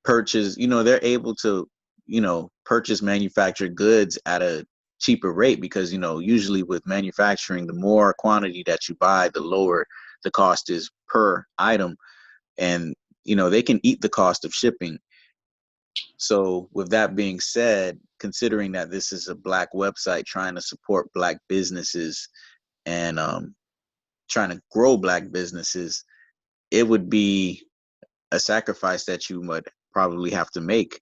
they're able to, purchase manufactured goods at a cheaper rate, because, usually with manufacturing, the more quantity that you buy, the lower the cost is per item. And, they can eat the cost of shipping. So with that being said, considering that this is a black website trying to support black businesses and trying to grow black businesses, it would be a sacrifice that you would probably have to make.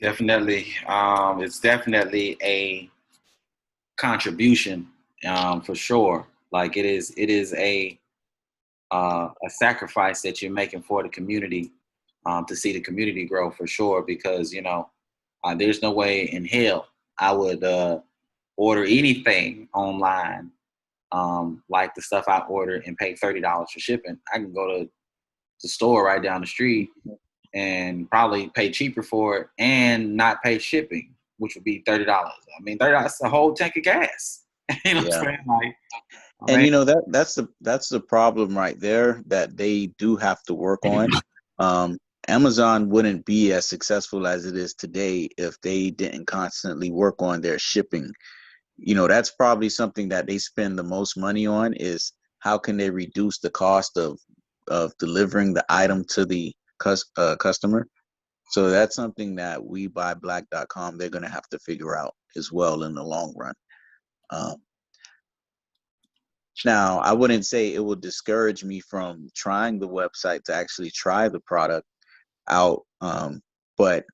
Definitely. It's definitely a contribution, for sure. Like it is a sacrifice that you're making for the community, to see the community grow for sure. Because there's no way in hell I would order anything online, like the stuff I order, and pay $30 for shipping. I can go to the store right down the street and probably pay cheaper for it and not pay shipping, which would be $30. I mean, $30, that's a whole tank of gas. You know what I'm Yeah. saying? Like, I And mean, that's the problem right there that they do have to work on. Um, Amazon wouldn't be as successful as it is today if they didn't constantly work on their shipping. That's probably something that they spend the most money on, is how can they reduce the cost of delivering the item to the customer. So that's something that WeBuyBlack.com, they're going to have to figure out as well in the long run. Um, Now, I wouldn't say it will discourage me from trying the website to actually try the product out, but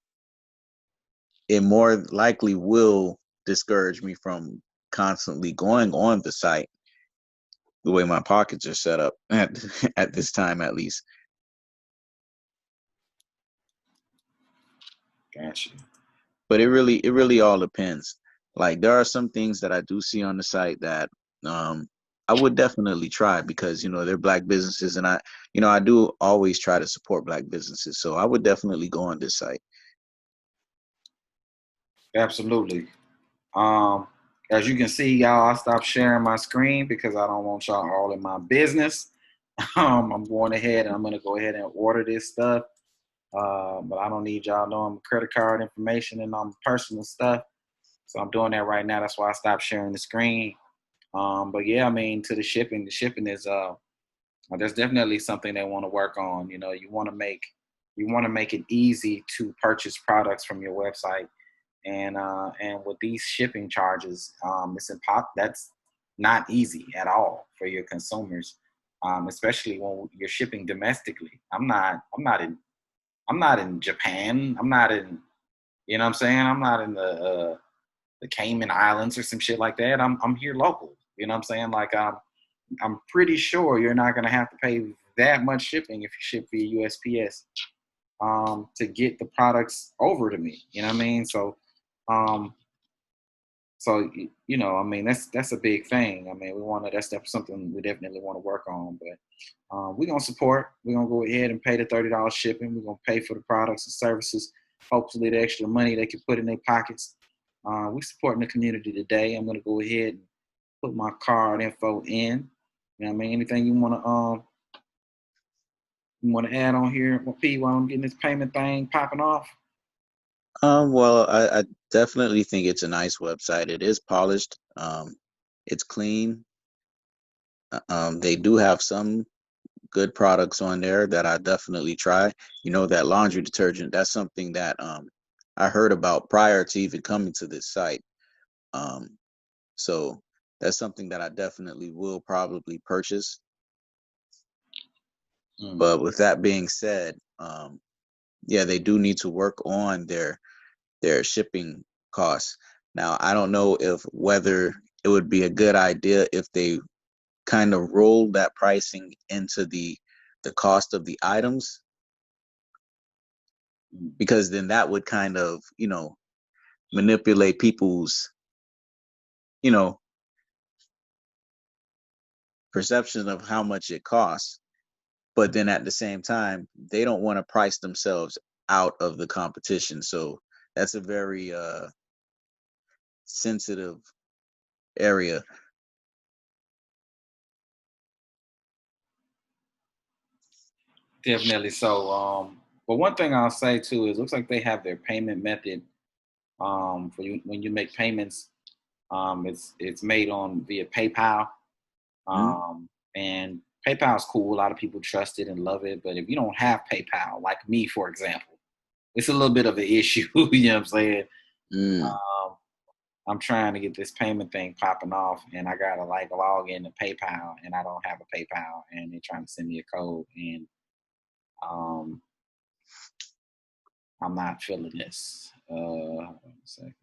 it more likely will discourage me from constantly going on the site the way my pockets are set up at this time, at least. gotcha. But it really all depends. Like, there are some things that I do see on the site that I would definitely try because they're black businesses, and I do always try to support black businesses. So I would definitely go on this site. Absolutely. Um, as you can see, y'all, I stopped sharing my screen because I don't want y'all all in my business. I'm going ahead and I'm going to go ahead and order this stuff. But I don't need y'all knowing my credit card information and my personal stuff. So I'm doing that right now. That's why I stopped sharing the screen. But yeah, I mean, to the shipping is there's definitely something they want to work on. You want to make it easy to purchase products from your website, and with these shipping charges, that's not easy at all for your consumers, especially when you're shipping domestically. I'm not in Japan. I'm not in, you know what I'm saying? I'm not in the Cayman Islands or some shit like that. I'm here local. You know what I'm saying? Like I'm pretty sure you're not gonna have to pay that much shipping if you ship via USPS to get the products over to me. You know what I mean? Um, I mean, that's a big thing. I mean, that's something we definitely want to work on. But we're gonna support. We're gonna go ahead and pay the $30 shipping. We're gonna pay for the products and services. Hopefully, the extra money they can put in their pockets. We supporting the community today. I'm gonna go ahead and put my card info in. You know what I mean? Anything you want to add on here, P, while I'm getting this payment thing popping off? Well, I definitely think it's a nice website. It is polished. It's clean. They do have some good products on there that I definitely try. That laundry detergent, that's something that I heard about prior to even coming to this site. So that's something that I definitely will probably purchase. Mm. But with that being said, yeah, they do need to work on their shipping costs. Now, I don't know if whether it would be a good idea if they kind of roll that pricing into the cost of the items, because then that would kind of manipulate people's you know perception of how much it costs. But then at the same time, they don't want to price themselves out of the competition. So that's a very sensitive area. Definitely so. But one thing I'll say too is, looks like they have their payment method for you when you make payments. It's made on via PayPal, Mhm. and PayPal's cool. A lot of people trust it and love it. But if you don't have PayPal, like me, for example, it's a little bit of an issue. You know what I'm saying? Mm. Um, I'm trying to get this payment thing popping off, and I gotta like log into PayPal, and I don't have a PayPal, and they're trying to send me a code, and um, I'm not feeling this. Hold on a second.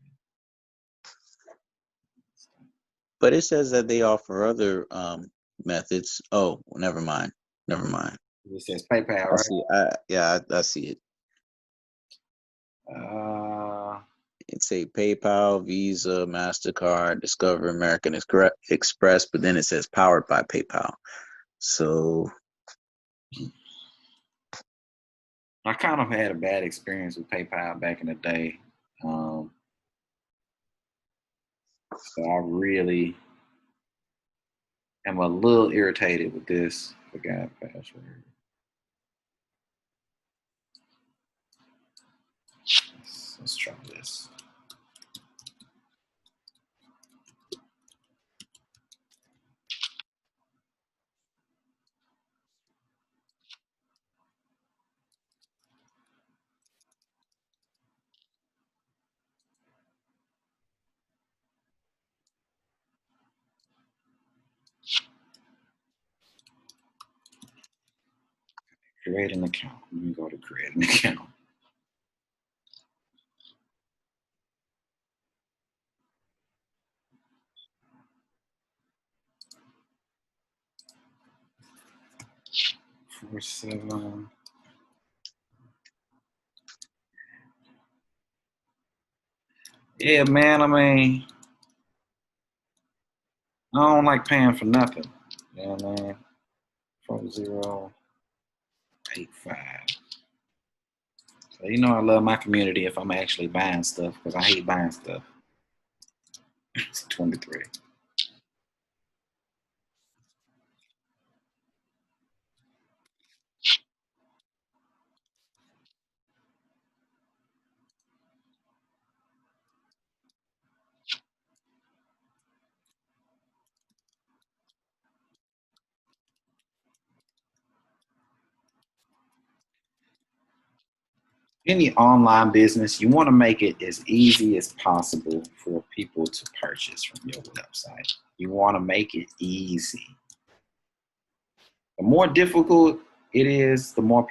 But it says that they offer other methods. Oh, never mind. Never mind. It says PayPal, I right? see. I see it. Uh, It's a PayPal, Visa, Mastercard, Discover, American Express, but then it says powered by PayPal. So I kind of had a bad experience with PayPal back in the day. Um, so I really am a little irritated with this. Forgot password. Let's try this. Create an account. Let me go to create an account. Four seven. Yeah, man. I mean, I don't like paying for nothing. You know what I mean? 4085. So you know I love my community if I'm actually buying stuff because I hate buying stuff. It's 23. Any online business, you want to make it as easy as possible for people to purchase from your website. You want to make it easy. The more difficult it is, the more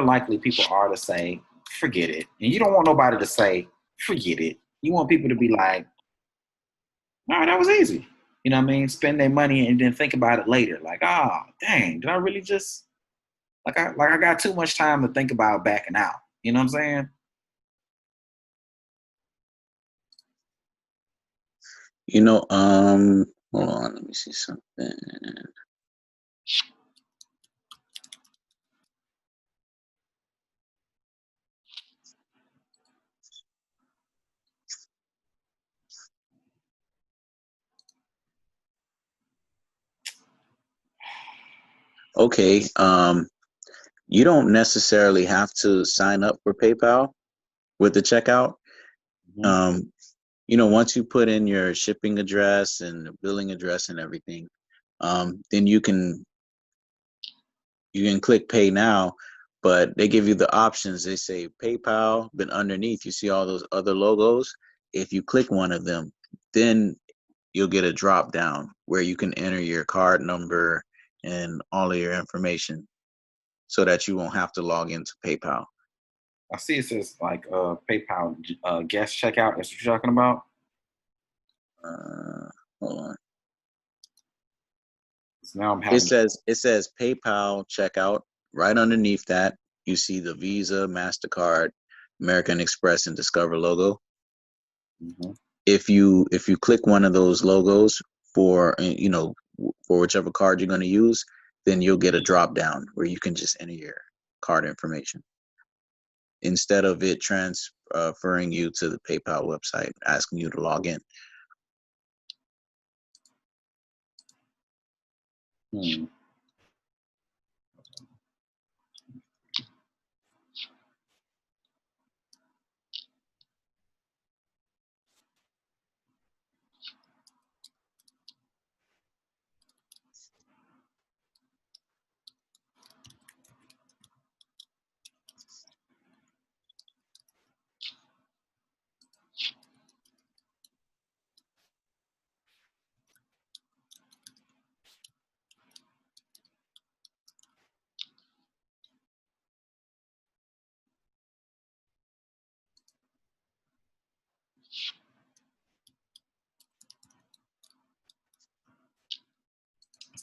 likely people are to say, forget it. And you don't want nobody to say, forget it. You want people to be like, all right, that was easy. You know what I mean? Spend their money and then think about it later. Like, ah, oh, dang, did I really just I got too much time to think about backing out. You know what I'm saying? Hold on, let me see something. Okay, you don't necessarily have to sign up for PayPal with the checkout. Mm-hmm. Um, once you put in your shipping address and the billing address and everything, then you can click pay now, but they give you the options. They say PayPal, but underneath you see all those other logos. If you click one of them, then you'll get a drop down where you can enter your card number and all of your information so that you won't have to log into PayPal. I see it says like PayPal guest checkout. That's what you're talking about. Uh, Hold on. So now I'm It having. says PayPal checkout. Right underneath that, you see the Visa, MasterCard, American Express, and Discover logo. Mm-hmm. If you click one of those logos for for whichever card you're going to use, then you'll get a drop down where you can just enter your card information instead of it transferring you to the PayPal website asking you to log in. Hmm.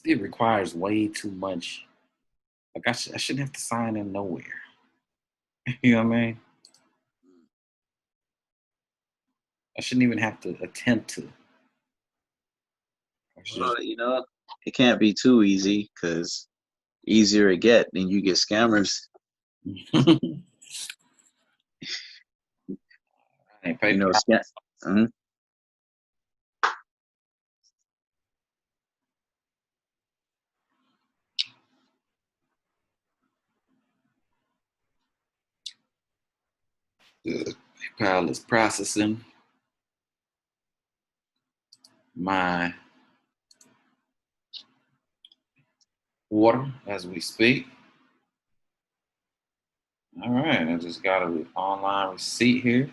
It requires way too much. Like I shouldn't have to sign in nowhere. You know what I mean? I shouldn't even have to attempt to. I should Well, it can't be too easy because easier it get, then you get scammers. just. Hey, You PayPal. know, scam. Mhm. PayPal is processing my order as we speak. All right, I just got an online receipt here.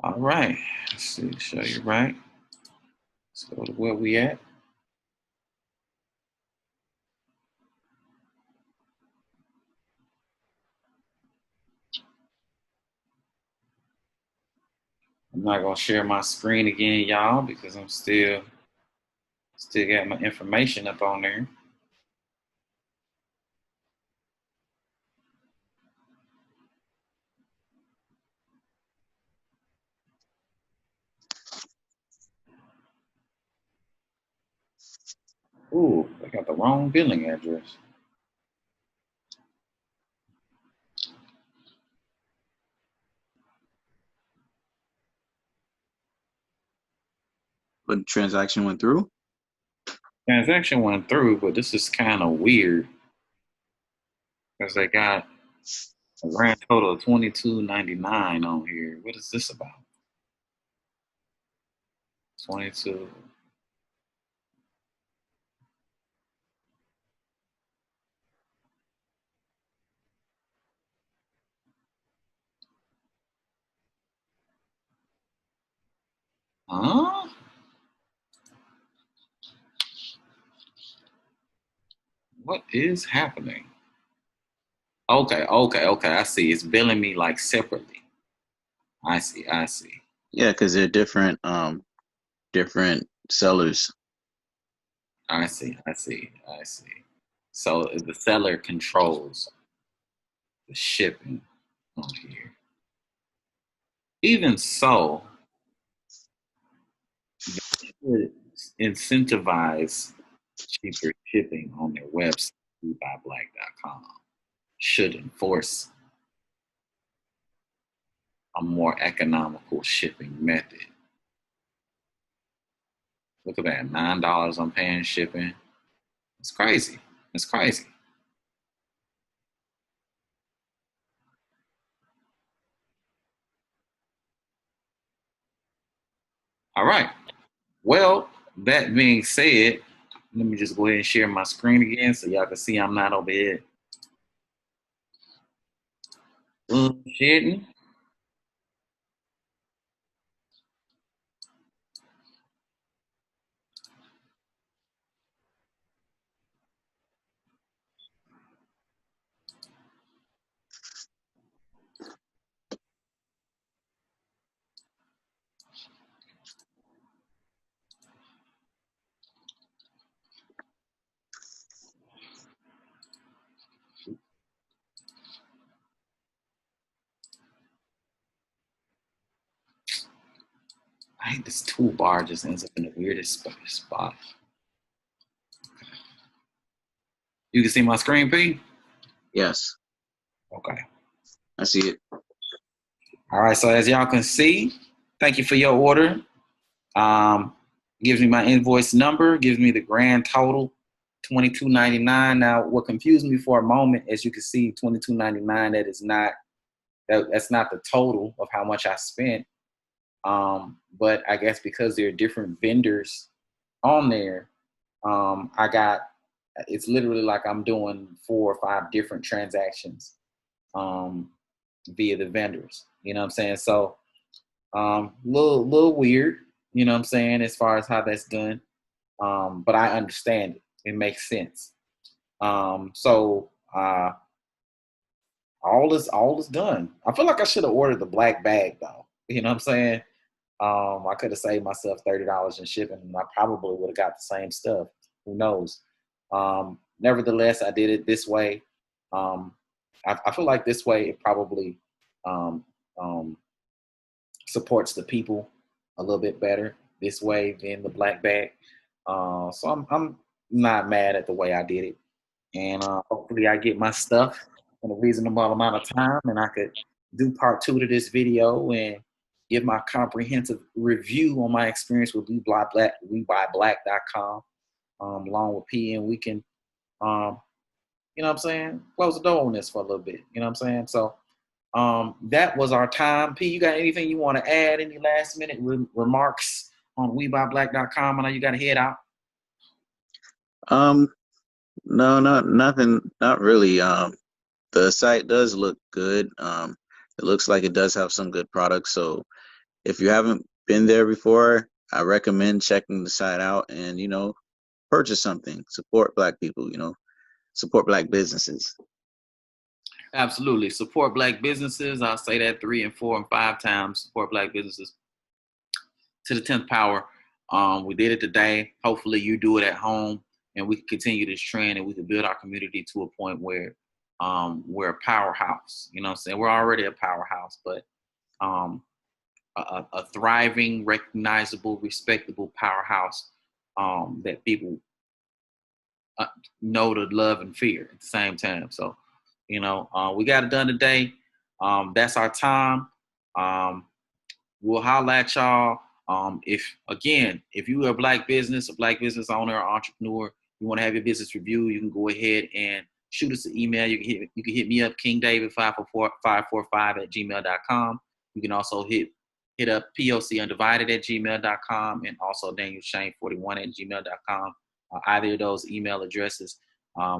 All right, let's see, show you right. Let's go to where we at. I'm not gonna share my screen again, y'all, because I'm still got my information up on there. Ooh, they got the wrong billing address. But the transaction went through. Transaction went through, but this is kind of weird because they got a grand total of $22.99 on here. What is this about? 22. Huh? What is happening? Okay. I see. It's billing me like separately. I see. Yeah, because they're different sellers. I see. So the seller controls the shipping on here. Even so, they should incentivize cheaper shipping on their website, WeBuyBlack.com. Should enforce a more economical shipping method. Look at that, $9 I'm paying shipping. It's crazy. It's crazy. All right. Well, that being said, let me just go ahead and share my screen again so y'all can see I'm not over here bullshitting. I hate this toolbar just ends up in the weirdest spot. You can see my screen, P? Yes, Okay. I see it. All right, so as y'all can see, thank you for your order. Um, gives me my invoice number, gives me the grand total, $22.99. Now, what confused me for a moment, as you can see, $22.99. That's not the total of how much I spent. But I guess because there are different vendors on there, I got it's literally like I'm doing 4 or 5 different transactions um, via the vendors. You know what I'm saying? So little weird, you know what I'm saying, as far as how that's done. But I understand it. It makes sense. So all is done. I feel like I should have ordered the black bag though. You know what I'm saying? I could have saved myself $30 in shipping, and I probably would have got the same stuff. Who knows? Nevertheless, I did it this way. Um, I feel like this way it probably um, um, supports the people a little bit better this way than the black bag. So I'm not mad at the way I did it, and hopefully I get my stuff in a reasonable amount of time, and I could do part 2 to this video and give my comprehensive review on my experience with WeBuyBlack.com, along with P, and we can, you know what I'm saying, close the door on this for a little bit. You know what I'm saying? So that was our time. P, you got anything you want to add? Any last minute remarks on WeBuyBlack.com? I know you got to head out. Um, no, nothing, not really. The site does look good. It looks like it does have some good products. So if you haven't been there before, I recommend checking the site out and, purchase something. Support Black people, support Black businesses. Absolutely. Support Black businesses. I'll say that 3 and 4 and 5 times. Support Black businesses to the 10th power. We did it today. Hopefully you do it at home, and we can continue this trend, and we can build our community to a point where we're a powerhouse. You know what I'm saying? We're already a powerhouse, but um, a thriving, recognizable, respectable powerhouse that people know the love and fear at the same time. So, we got it done today. That's our time. We'll holler at y'all. If you are a black business owner or entrepreneur, you want to have your business review, you can go ahead and shoot us an email. You can hit me up, kingdavid545 at gmail.com. You can also hit up poc_undivided at gmail.com and also danielshane41 at gmail.com. Either of those email addresses,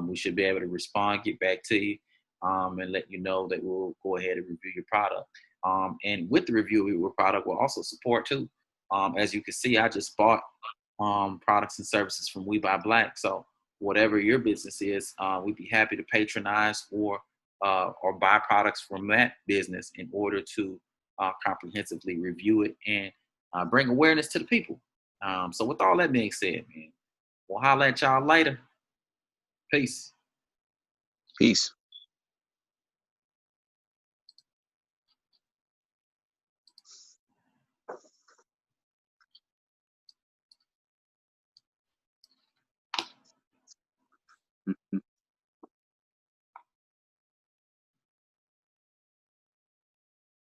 we should be able to respond, get back to you, and let you know that we'll go ahead and review your product. And with the review of your product, we'll also support too. As you can see, I just bought products and services from We Buy Black. So whatever your business is, we'd be happy to patronize or buy products from that business in order to comprehensively review it and bring awareness to the people. So with all that being said, man, we'll holler at y'all later. Peace. Peace.